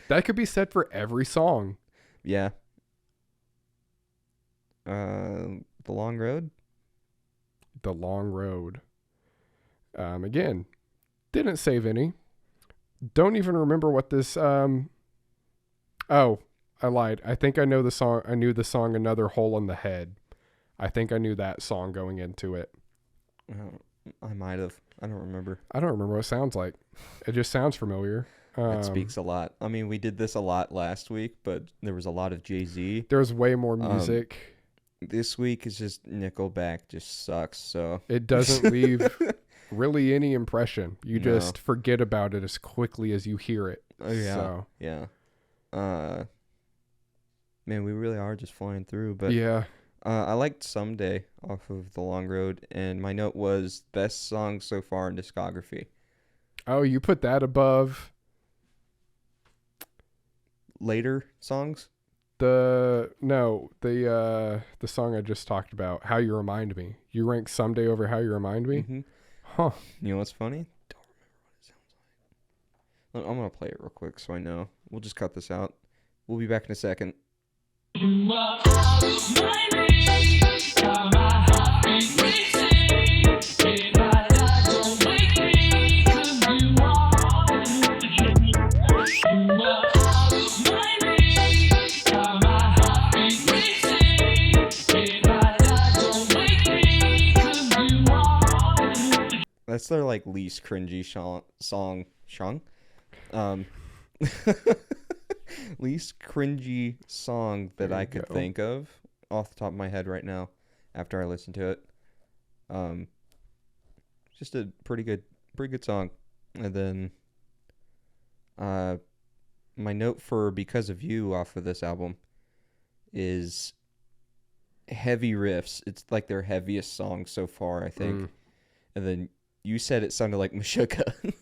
A: That could be said for every song.
B: Yeah. The Long Road?
A: The Long Road. Again, didn't save any. Don't even remember what this oh, I lied. I think I know the song. I knew the song Another Hole in the Head. I think I knew that song going into it.
B: I might have. I don't remember.
A: I don't remember what it sounds like. It just sounds familiar.
B: That speaks a lot. I mean, we did this a lot last week, but there was a lot of Jay-Z.
A: There's way more music.
B: This week is just Nickleback just sucks, so.
A: It doesn't leave really any impression. You just forget about it as quickly as you hear it.
B: Oh, yeah.
A: So.
B: Yeah. Man, we really are just flying through, but.
A: Yeah.
B: I liked Someday off of The Long Road, and my note was best song so far in discography.
A: Oh, you put that above
B: later songs?
A: The song I just talked about, How You Remind Me. You rank Someday over How You Remind Me?
B: Mm-hmm.
A: Huh.
B: You know what's funny? Don't remember what it sounds like. I'm going to play it real quick so I know. We'll just cut this out. We'll be back in a second. That's their like least cringy song. Least cringy song that I could think of off the top of my head right now after I listened to it. Just a pretty good song. And then my note for Because of You off of this album is heavy riffs. It's like their heaviest song so far, I think. And then you said it sounded like Meshuggah.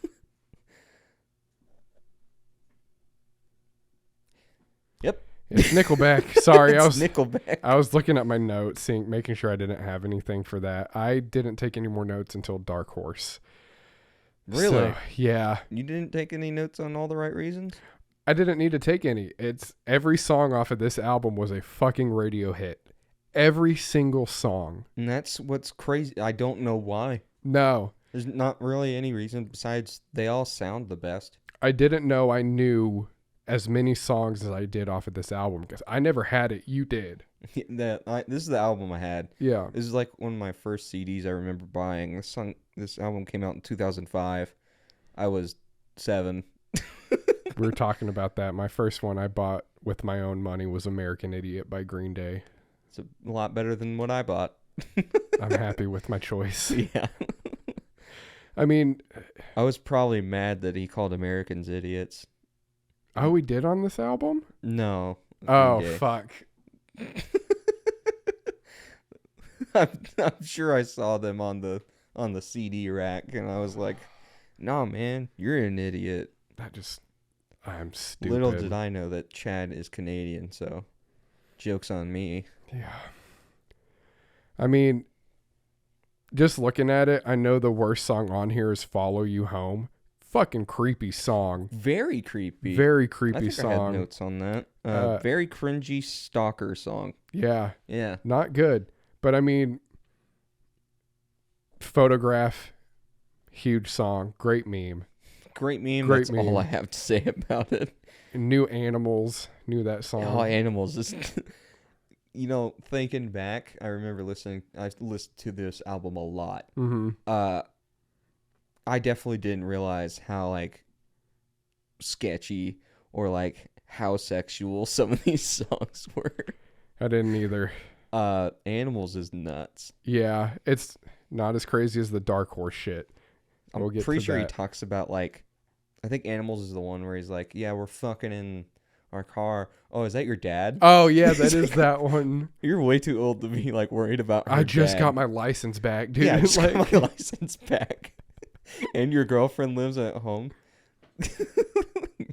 B: Yep.
A: It's Nickleback. Sorry,
B: Nickleback.
A: I was looking at my notes, making sure I didn't have anything for that. I didn't take any more notes until Dark Horse.
B: Really?
A: So, yeah.
B: You didn't take any notes on All the Right Reasons?
A: I didn't need to take any. It's every song off of this album was a fucking radio hit. Every single song.
B: And that's what's crazy. I don't know why.
A: No.
B: There's not really any reason besides they all sound the best.
A: I didn't know I knew as many songs as I did off of this album because I never had it. You did.
B: This is the album I had.
A: Yeah.
B: This is like one of my first CDs I remember buying. This album came out in 2005. I was 7.
A: We were talking about that. My first one I bought with my own money was American Idiot by Green Day.
B: It's a lot better than what I bought.
A: I'm happy with my choice.
B: Yeah.
A: I mean,
B: I was probably mad that he called Americans idiots.
A: oh, we did on this album?
B: No.
A: Oh,
B: Green Day.
A: fuck.
B: I'm sure I saw them on the CD rack, and I was like, "No, man, you're an idiot."
A: I'm stupid.
B: Little did I know that Chad is Canadian, so joke's on me.
A: Yeah. I mean, just looking at it, I know the worst song on here is Follow You Home. Fucking creepy song.
B: Very creepy.
A: Very
B: I
A: creepy
B: think
A: song.
B: I had notes on that. Very cringy stalker song.
A: Yeah.
B: Yeah.
A: Not good. But I mean, Photograph, huge song, great meme.
B: Great meme.
A: Great
B: That's
A: meme.
B: all I have to say about it.
A: New Animals, knew that song.
B: Oh, Animals. Thinking back, I remember I listened to this album a lot.
A: Mm-hmm.
B: I definitely didn't realize how, like, sketchy or, like, how sexual some of these songs were.
A: I didn't either.
B: Animals is nuts.
A: Yeah, it's not as crazy as the Dark Horse shit.
B: I'm pretty sure he talks about, like, I think Animals is the one where he's like, yeah, we're fucking in our car. Oh, is that your dad?
A: Oh, yeah, that is that one.
B: You're way too old to be, like, worried about her
A: I just
B: dad.
A: got my license back, dude.
B: Yeah, I just got my license back. And your girlfriend lives at home.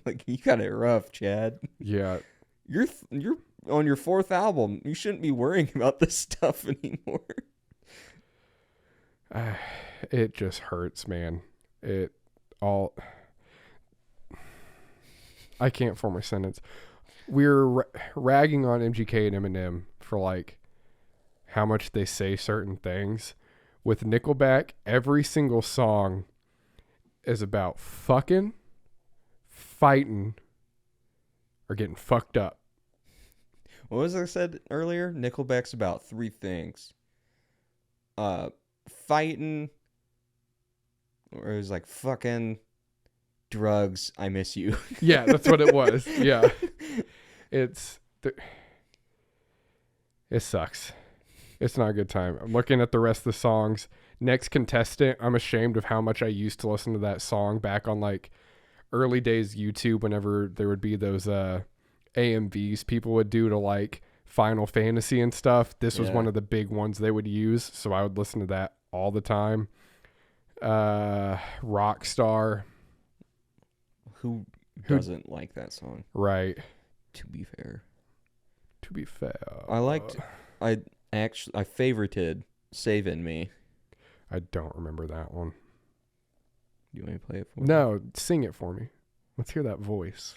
B: Like, you got it rough, Chad.
A: Yeah.
B: You're on your 4th album. You shouldn't be worrying about this stuff anymore.
A: It just hurts, man. I can't form a sentence. We're ragging on MGK and Eminem for, like, how much they say certain things. With Nickleback, every single song is about fucking, fighting, or getting fucked up.
B: What was I said earlier? Nickelback's about 3 things. Fighting, or it was like fucking, drugs, I miss you.
A: Yeah, that's what it was. Yeah. It sucks. It's not a good time. I'm looking at the rest of the songs. Next Contestant, I'm ashamed of how much I used to listen to that song back on, like, early days YouTube whenever there would be those AMVs people would do to, like, Final Fantasy and stuff. This was one of the big ones they would use, so I would listen to that all the time. Rockstar.
B: Who doesn't like that song?
A: Right.
B: To be fair. I favorited Savin' Me.
A: I don't remember that one.
B: You want me to play it for me?
A: No, sing it for me. Let's hear that voice.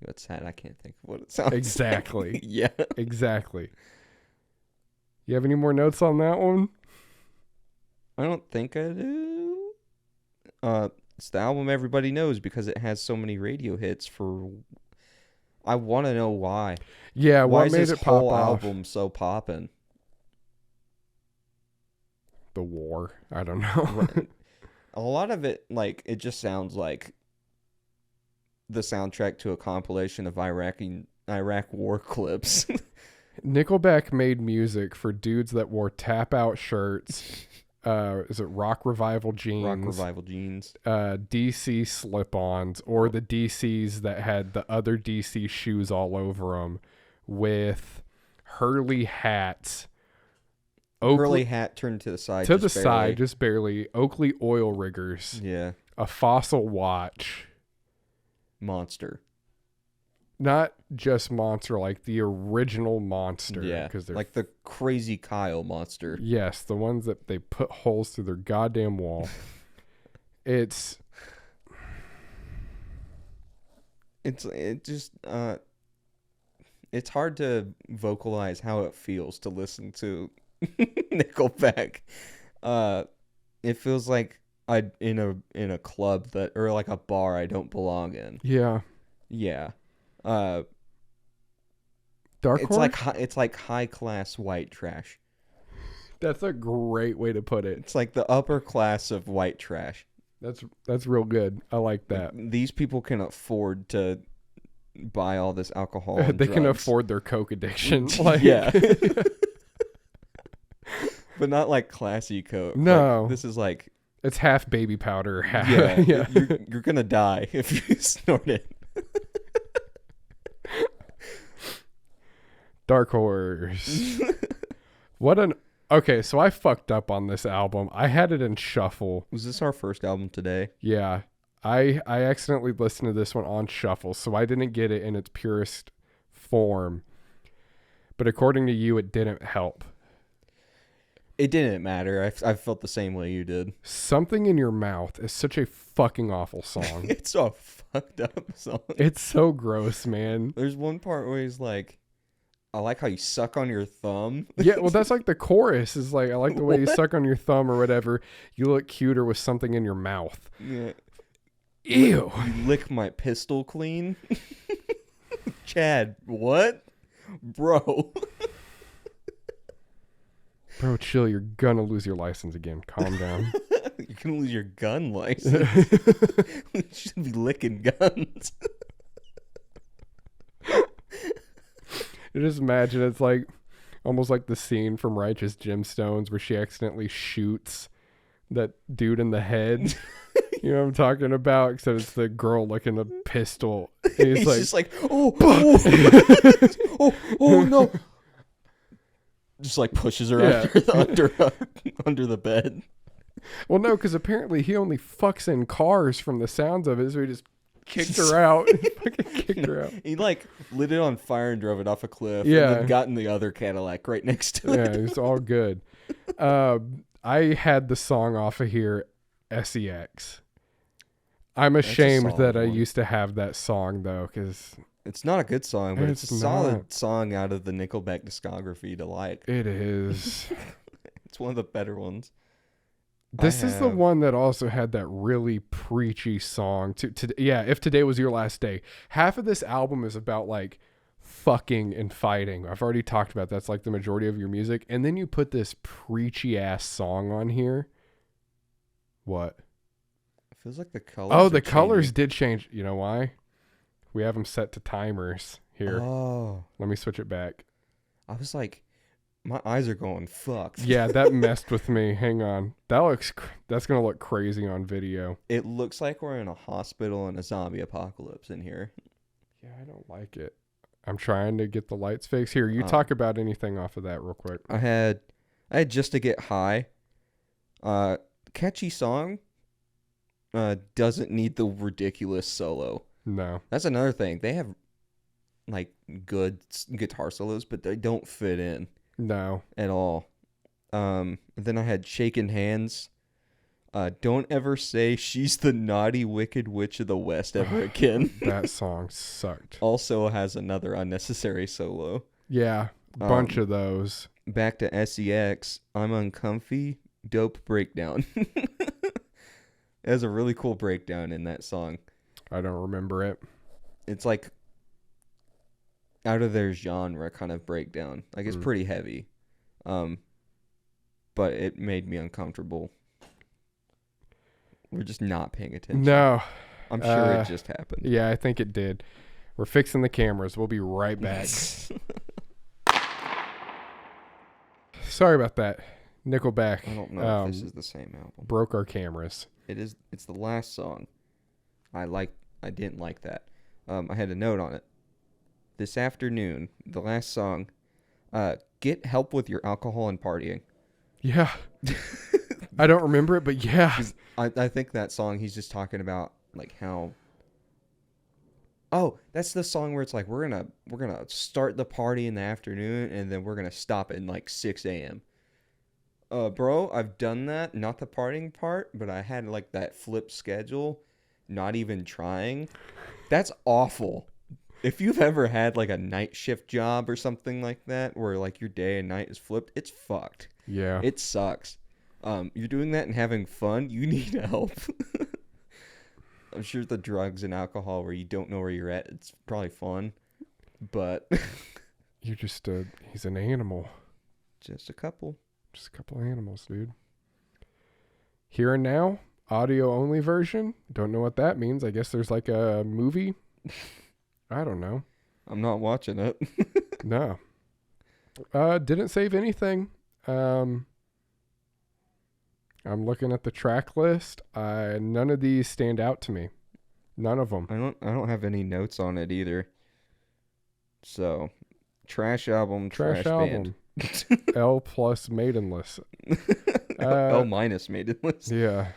B: That's sad. I can't think of what it sounds
A: Exactly.
B: like. Yeah.
A: Exactly. You have any more notes on that one?
B: I don't think I do. It's the album everybody knows because it has so many radio hits for... I want to know why.
A: Yeah,
B: why
A: what
B: is
A: made
B: this
A: it pop
B: whole
A: off?
B: album so poppin'?
A: The war. I don't know.
B: A lot of it, like, it just sounds like the soundtrack to a compilation of Iraq war clips.
A: Nickelback made music for dudes that wore tap-out shirts. Is it Rock Revival jeans?
B: Rock Revival jeans.
A: DC slip-ons, or the DCs that had the other DC shoes all over them, with Hurley hats.
B: Hurley hat turned to the side.
A: Just barely. Oakley oil riggers.
B: Yeah.
A: A Fossil watch.
B: Monster.
A: Not just Monster, like the original Monster.
B: Yeah,
A: because they're
B: like the Crazy Kyle Monster.
A: Yes, the ones that they put holes through their goddamn wall. It
B: it's hard to vocalize how it feels to listen to Nickelback. It feels like in a club or like a bar I don't belong in.
A: Yeah.
B: Yeah.
A: Dark Horse?
B: It's like high class white trash.
A: That's a great way to put it.
B: It's like the upper class of white trash.
A: That's real good. I like that.
B: These people can afford to buy all this alcohol and
A: They
B: drugs.
A: can afford their coke addiction.
B: Yeah. But not like classy coke.
A: No.
B: Like, this is like...
A: It's half baby powder, half...
B: Yeah. You're going to die if you snort it.
A: Dark Horse. Okay, so I fucked up on this album. I had it in shuffle.
B: Was this our first album today?
A: Yeah. I accidentally listened to this one on shuffle, so I didn't get it in its purest form. But according to you, it didn't help.
B: It didn't matter. I felt the same way you did.
A: Something in Your Mouth is such a fucking awful song.
B: It's a fucked up song.
A: It's so gross, man.
B: There's one part where he's like, I like how you suck on your thumb.
A: Yeah, well, that's like the chorus is like, I like the way you suck on your thumb or whatever. You look cuter with something in your mouth.
B: Yeah.
A: Ew.
B: You lick my pistol clean. Chad, what? Bro.
A: Bro, chill. You're gonna lose your license again. Calm down.
B: You're going to lose your gun license. You should be licking guns.
A: Just imagine it's like almost like the scene from Righteous Gemstones where she accidentally shoots that dude in the head. You know what I'm talking about? Except it's the girl licking a pistol. And
B: He's
A: like,
B: just like, oh no. Just like pushes her under the bed.
A: well, no, because apparently he only fucks in cars from the sounds of it, so he just kicked her out. Fucking kicked her out.
B: He like lit it on fire and drove it off a cliff.
A: Yeah.
B: And then got in the other Cadillac right next to it.
A: Yeah, it's all good. I had the song off of here, SEX. I'm ashamed that I used to have that song though, because
B: it's not a good song, but it's a
A: not.
B: solid song out of the Nickelback discography to like.
A: It is.
B: It's one of the better ones.
A: This is the one that also had that really preachy song. Yeah, If Today Was Your Last Day. Half of this album is about like fucking and fighting. I've already talked about that's like the majority of your music. And then you put this preachy ass song on here. What?
B: It feels like the colors.
A: Oh, the colors did change. You know why? We have them set to timers here.
B: Oh.
A: Let me switch it back.
B: I was like, my eyes are going fucked.
A: Yeah, that messed with me. Hang on. That's going to look crazy on video.
B: It looks like we're in a hospital in a zombie apocalypse in here.
A: Yeah, I don't like it. I'm trying to get the lights fixed. Here, you talk about anything off of that real quick.
B: I had Just to Get High. Catchy song. Doesn't need the ridiculous solo.
A: No.
B: That's another thing. They have like good guitar solos, but they don't fit in.
A: No.
B: At all. Then I had Shaking Hands. Don't ever say she's the naughty, wicked witch of the West ever again.
A: That song sucked.
B: Also has another unnecessary solo.
A: Yeah, a bunch of those.
B: Back to SEX. I'm Uncomfy. Dope breakdown. There's a really cool breakdown in that song.
A: I don't remember it.
B: It's like out of their genre kind of breakdown. Like it's pretty heavy. But it made me uncomfortable. We're just not paying attention.
A: No.
B: I'm sure it just happened.
A: Yeah, I think it did. We're fixing the cameras. We'll be right back. Sorry about that. Nickelback.
B: I don't know if this is the same album.
A: Broke our cameras.
B: It is. It's the last song. I didn't like that. I had a note on it. This afternoon, the last song. Get help with your alcohol and partying.
A: Yeah. I don't remember it, but yeah.
B: I think that song he's just talking about like how. Oh, that's the song where it's like we're gonna start the party in the afternoon and then we're gonna stop at like 6 a.m. Bro, I've done that. Not the partying part, but I had like that flip schedule. Not even trying. That's awful. If you've ever had like a night shift job or something like that, where like your day and night is flipped, it's fucked.
A: Yeah.
B: It sucks. You're doing that and having fun, you need help. I'm sure the drugs and alcohol where you don't know where you're at, it's probably fun. But
A: You're just he's an animal.
B: just a couple.
A: Just a couple animals, dude. Here and Now, audio only version. Don't know what that means. I guess there's like a movie. I don't know.
B: I'm not watching it.
A: No. Didn't save anything. I'm looking at the track list. None of these stand out to me. None of them.
B: I don't have any notes on it either. So, trash album, trash band.
A: L plus maidenless.
B: L minus maidenless.
A: Yeah.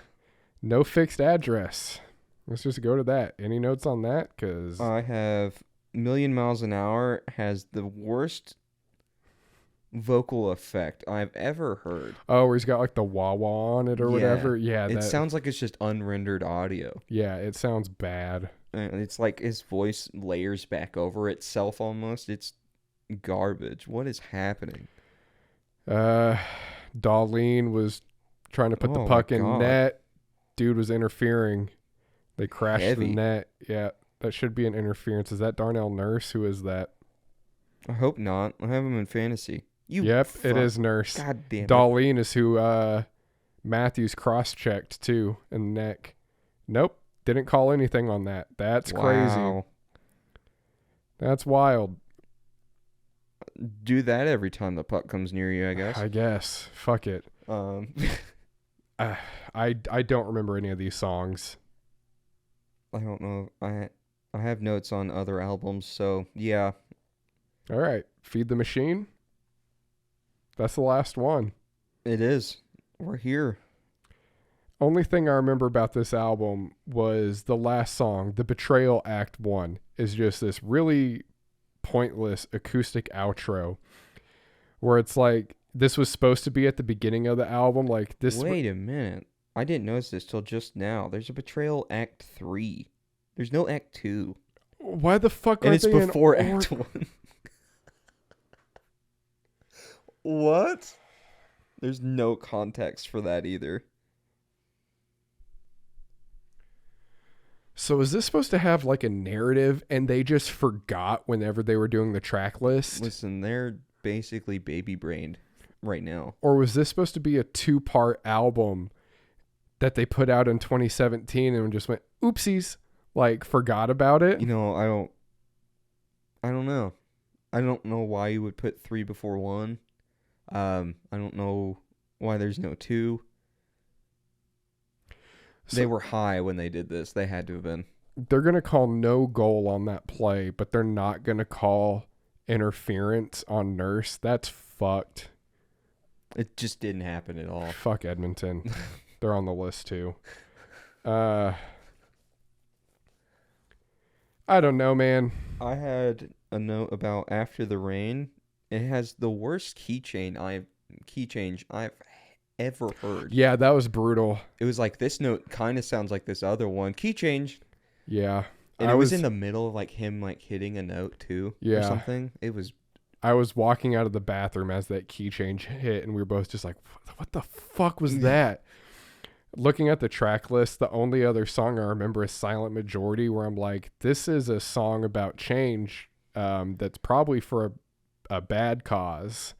A: No fixed address. Let's just go to that. Any notes on that? Because
B: I have Million Miles an Hour has the worst vocal effect I've ever heard.
A: oh, where he's got like the wah wah on it or whatever. Yeah,
B: It
A: that
B: sounds like it's just unrendered audio.
A: yeah, it sounds bad.
B: And it's like his voice layers back over itself almost. It's garbage. What is happening?
A: Darlene was trying to put the
B: Oh
A: puck
B: my
A: in
B: God.
A: net. Dude was interfering. They crashed
B: Heavy.
A: the net. Yeah, that should be an interference. Is that Darnell Nurse? Who is that?
B: I hope not. I have him in fantasy.
A: Yep,
B: Fuck.
A: it is Nurse.
B: God damn it.
A: Darlene is who Matthews cross-checked too in the neck. Nope, didn't call anything on that. That's crazy.
B: Wow.
A: That's wild.
B: Do that every time the puck comes near you, I guess.
A: I guess. Fuck it. I don't remember any of these songs.
B: I don't know. I have notes on other albums, so yeah.
A: All right, Feed the Machine. That's the last one.
B: It is. We're here.
A: Only thing I remember about this album was the last song, The Betrayal Act 1, is just this really pointless acoustic outro where it's like this was supposed to be at the beginning of the album. Like this.
B: Wait a minute. I didn't notice this till just now. There's a Betrayal Act 3. There's no Act 2.
A: Why the fuck
B: And
A: are
B: it's
A: they
B: before
A: in
B: Act 1. What? There's no context for that either.
A: So is this supposed to have like a narrative and they just forgot whenever they were doing the track list?
B: Listen, they're basically baby-brained right now.
A: Or was this supposed to be a 2-part album that they put out in 2017 and just went, oopsies, like forgot about it?
B: You know, I don't know. I don't know why you would put 3 before 1. I don't know why there's no 2. They were high when they did this. They had to have been.
A: They're going to call no goal on that play, but they're not going to call interference on Nurse. That's fucked.
B: It just didn't happen at all.
A: Fuck Edmonton. They're on the list too. I don't know, man.
B: I had a note about After the Rain. It has the worst key change I've ever heard.
A: Yeah, that was brutal.
B: It was like this note kind of sounds like this other one. Key change.
A: Yeah.
B: And it was in the middle of like him like hitting a note too.
A: Yeah.
B: Or something. It was.
A: I was walking out of the bathroom as that key change hit, and we were both just like, what the fuck was that? Looking at the track list, the only other song I remember is Silent Majority, where I'm like, this is a song about change that's probably for a bad cause.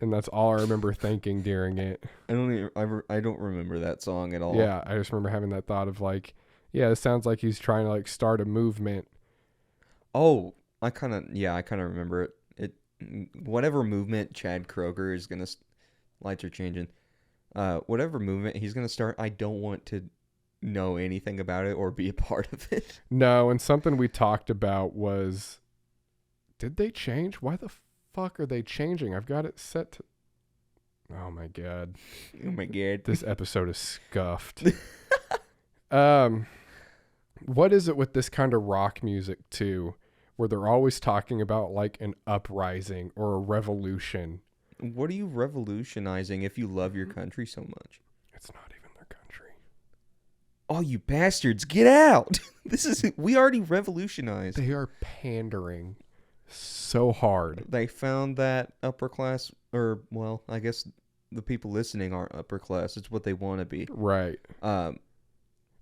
A: And that's all I remember thinking during it.
B: I don't remember that song at all.
A: Yeah, I just remember having that thought of like, yeah, it sounds like he's trying to like start a movement.
B: Oh, I kind of remember it. Whatever movement Chad Kroger is gonna, lights are changing. Whatever movement he's gonna start, I don't want to know anything about it or be a part of it.
A: No, and something we talked about was, did they change? Why the fuck are they changing? I've got it set to. Oh my god.
B: Oh my god.
A: This episode is scuffed. What is it with this kind of rock music too, where they're always talking about like an uprising or a revolution?
B: What are you revolutionizing if you love your country so much?
A: It's not even their country.
B: "Oh, you bastards, get out!" We already revolutionized.
A: They are pandering so hard.
B: They found that upper class, or well, I guess the people listening aren't upper class. It's what they want to be.
A: Right.
B: Um,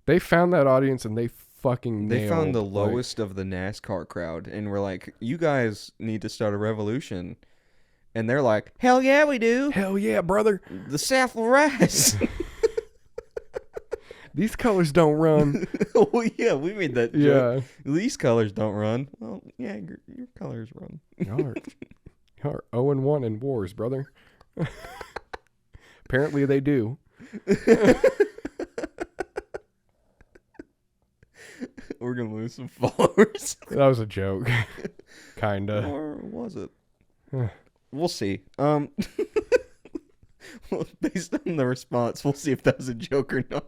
A: They found that audience and they fucking
B: they
A: nailed,
B: found the
A: like,
B: lowest of the NASCAR crowd, and we're like, "You guys need to start a revolution." And they're like, "Hell yeah, we do.
A: Hell yeah, brother.
B: The South will rise."
A: These colors don't run.
B: Well, yeah, we made that joke.
A: Yeah.
B: These colors don't run. Well, yeah, your colors run.
A: Y'all are 0-1 in wars, brother. Apparently they do.
B: We're going to lose some followers.
A: That was a joke. Kinda.
B: Or was it? We'll see. Well, based on the response, we'll see if that was a joke or not.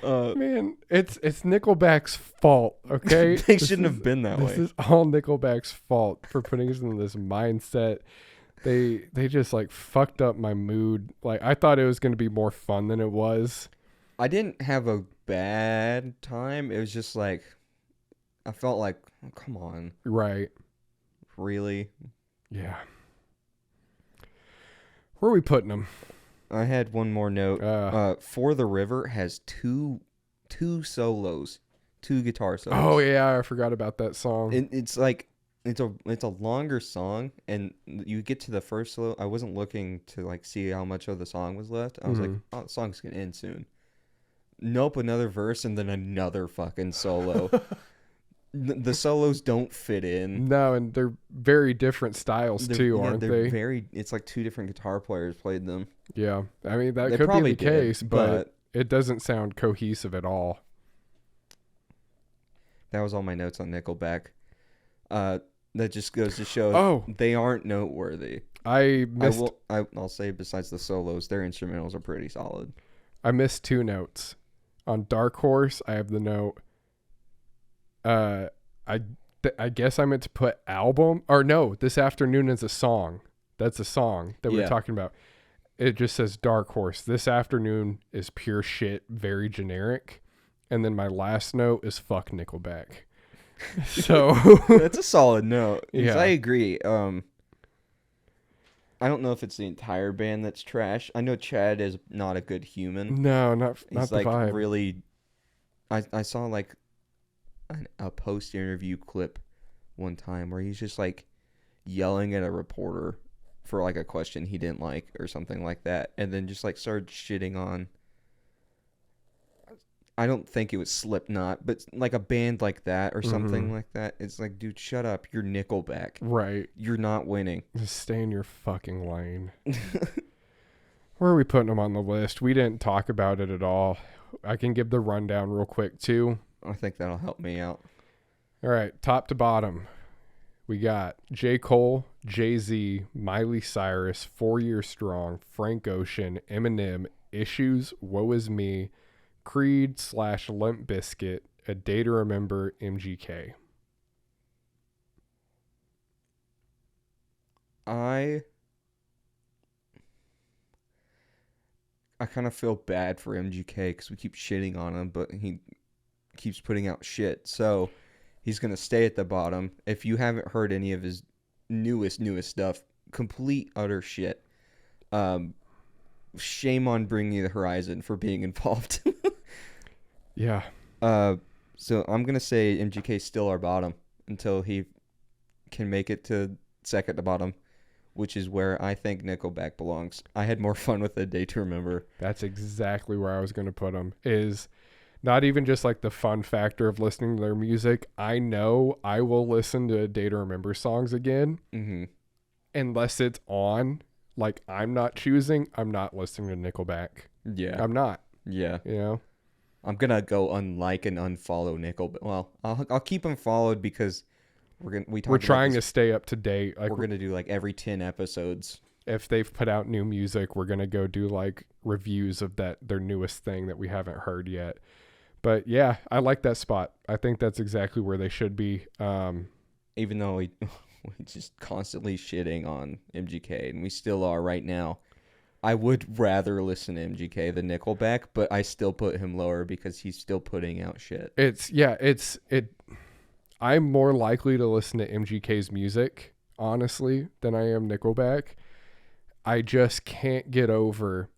A: Man, it's Nickelback's fault, okay?
B: They shouldn't have been that way.
A: This is all Nickelback's fault for putting us in this mindset. They just like fucked up my mood. Like I thought it was going to be more fun than it was.
B: I didn't have a bad time. It was just like I felt like, oh, come on.
A: Right.
B: Really?
A: Yeah. Where are we putting them?
B: I had one more note. For the River has two solos, 2 guitar solos.
A: Oh yeah, I forgot about that song.
B: It's like it's a longer song, and you get to the first solo. I wasn't looking to like see how much of the song was left. I was like, oh, the song's gonna end soon. Nope, another verse and then another fucking solo. The solos don't fit in.
A: No, and they're very different styles too, aren't they?
B: Very. It's like 2 different guitar players played them.
A: Yeah, I mean that
B: They
A: could be
B: probably
A: the case,
B: did,
A: but it doesn't sound cohesive at all.
B: That was all my notes on Nickelback. That just goes to show they aren't noteworthy. I'll say besides the solos, their instrumentals are pretty solid.
A: I missed 2 notes. On Dark Horse, I have the note. I guess I meant to put album, or no, This Afternoon is a song. That's a song that we're talking about. It just says Dark Horse. This Afternoon is pure shit, very generic. And then my last note is fuck Nickelback. So
B: that's a solid note.
A: Yeah,
B: I agree. I don't know if it's the entire band that's trash. I know Chad is not a good human.
A: No, not
B: He's
A: the
B: like
A: vibe.
B: Really. I saw like a post interview clip one time where he's just like yelling at a reporter for like a question he didn't like or something like that, and then just like started shitting on. I don't think it was Slipknot, but like a band like that or something like that. It's like, dude, shut up. You're Nickelback.
A: Right.
B: You're not winning.
A: Just stay in your fucking lane. Where are we putting them on the list? We didn't talk about it at all. I can give the rundown real quick, too.
B: I think that'll help me out.
A: All right. Top to bottom. We got J. Cole, Jay-Z, Miley Cyrus, 4 Year Strong, Frank Ocean, Eminem, Issues, Woe Is Me, Creed / Limp Bizkit, A Day to Remember, MGK.
B: I kind of feel bad for MGK because we keep shitting on him, but he keeps putting out shit. So he's going to stay at the bottom. If you haven't heard any of his newest stuff, complete utter shit. Shame on Bring Me the Horizon for being involved.
A: Yeah.
B: So I'm going to say MGK's still our bottom until he can make it to second to bottom, which is where I think Nickelback belongs. I had more fun with A Day to Remember.
A: That's exactly where I was going to put them. Is not even just like the fun factor of listening to their music. I know I will listen to A Day to Remember songs again.
B: Mm-hmm.
A: Unless it's on. Like, I'm not choosing. I'm not listening to Nickelback.
B: Yeah.
A: I'm not.
B: Yeah.
A: You know?
B: I'm going to go unlike and unfollow Nickelback. Well, I'll keep him followed because we're
A: trying to stay up to date. Like,
B: we're going to do like every 10 episodes.
A: If they've put out new music, we're going to go do like reviews of their newest thing that we haven't heard yet. But yeah, I like that spot. I think that's exactly where they should be.
B: Even though we just constantly shitting on MGK, and we still are right now. I would rather listen to MGK than Nickleback, but I still put him lower because he's still putting out shit.
A: I'm more likely to listen to MGK's music, honestly, than I am Nickelback. I just can't get over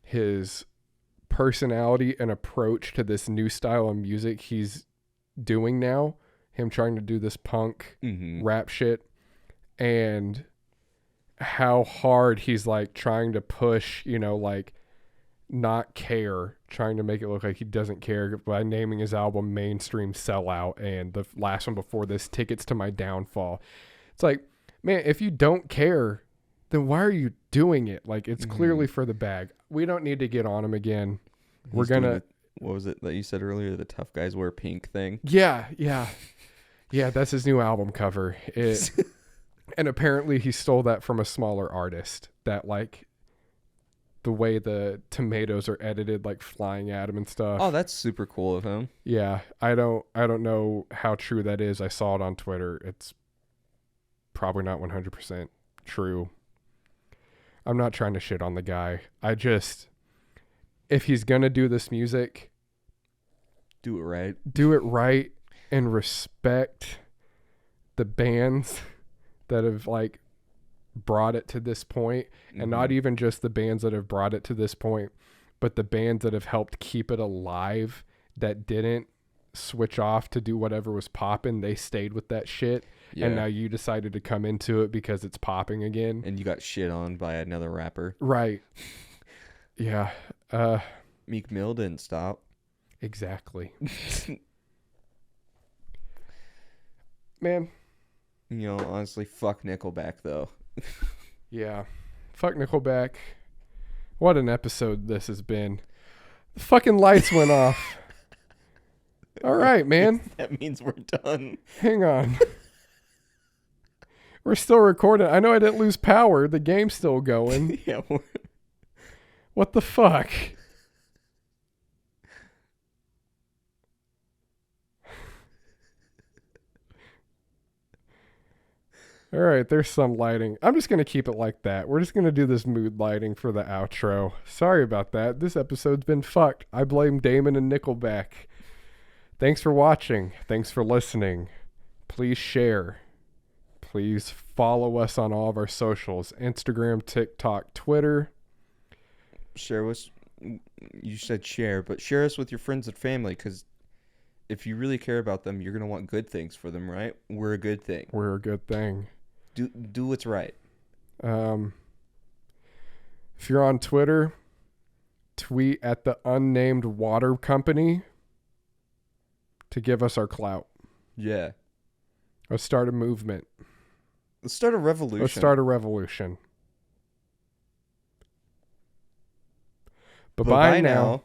A: his personality and approach to this new style of music he's doing now. Him trying to do this punk rap shit, and how hard he's like trying to push, like not care, trying to make it look like he doesn't care by naming his album Mainstream Sellout, and the last one before this, Tickets to My Downfall. It's like, man, if you don't care, then why are you doing it? Like, it's clearly for the bag. We don't need to get on him again. We're gonna...
B: What was it that you said earlier? The tough guys wear pink thing?
A: Yeah. That's his new album cover. And apparently he stole that from a smaller artist, that like the way the tomatoes are edited, like flying at him and stuff.
B: Oh, that's super cool of him.
A: Yeah. I don't know how true that is. I saw it on Twitter. It's probably not 100% true. I'm not trying to shit on the guy. If he's going to do this music,
B: do it right
A: and respect the bands that have like brought it to this point, and not even just the bands that have brought it to this point, but the bands that have helped keep it alive, that didn't switch off to do whatever was popping. They stayed with that shit. Yeah. And now you decided to come into it because it's popping again.
B: And you got shit on by another rapper.
A: Right. Yeah.
B: Meek Mill didn't stop.
A: Exactly. Man.
B: Honestly, fuck Nickelback, though.
A: Yeah. Fuck Nickelback. What an episode this has been. The fucking lights went off. All right, man.
B: That means we're done.
A: Hang on. We're still recording. I know I didn't lose power. The game's still going.
B: Yeah.
A: What the fuck? All right, there's some lighting. I'm just going to keep it like that. We're just going to do this mood lighting for the outro. Sorry about that. This episode's been fucked. I blame Damon and Nickleback. Thanks for watching. Thanks for listening. Please share. Please follow us on all of our socials. Instagram, TikTok, Twitter.
B: Share us. You said share, but share us with your friends and family, because if you really care about them, you're going to want good things for them, right? We're a good thing.
A: We're a good thing.
B: Do what's right.
A: If you're on Twitter, tweet at the unnamed water company to give us our clout.
B: Yeah.
A: Let's start a movement.
B: Let's start a revolution.
A: Bye-bye now.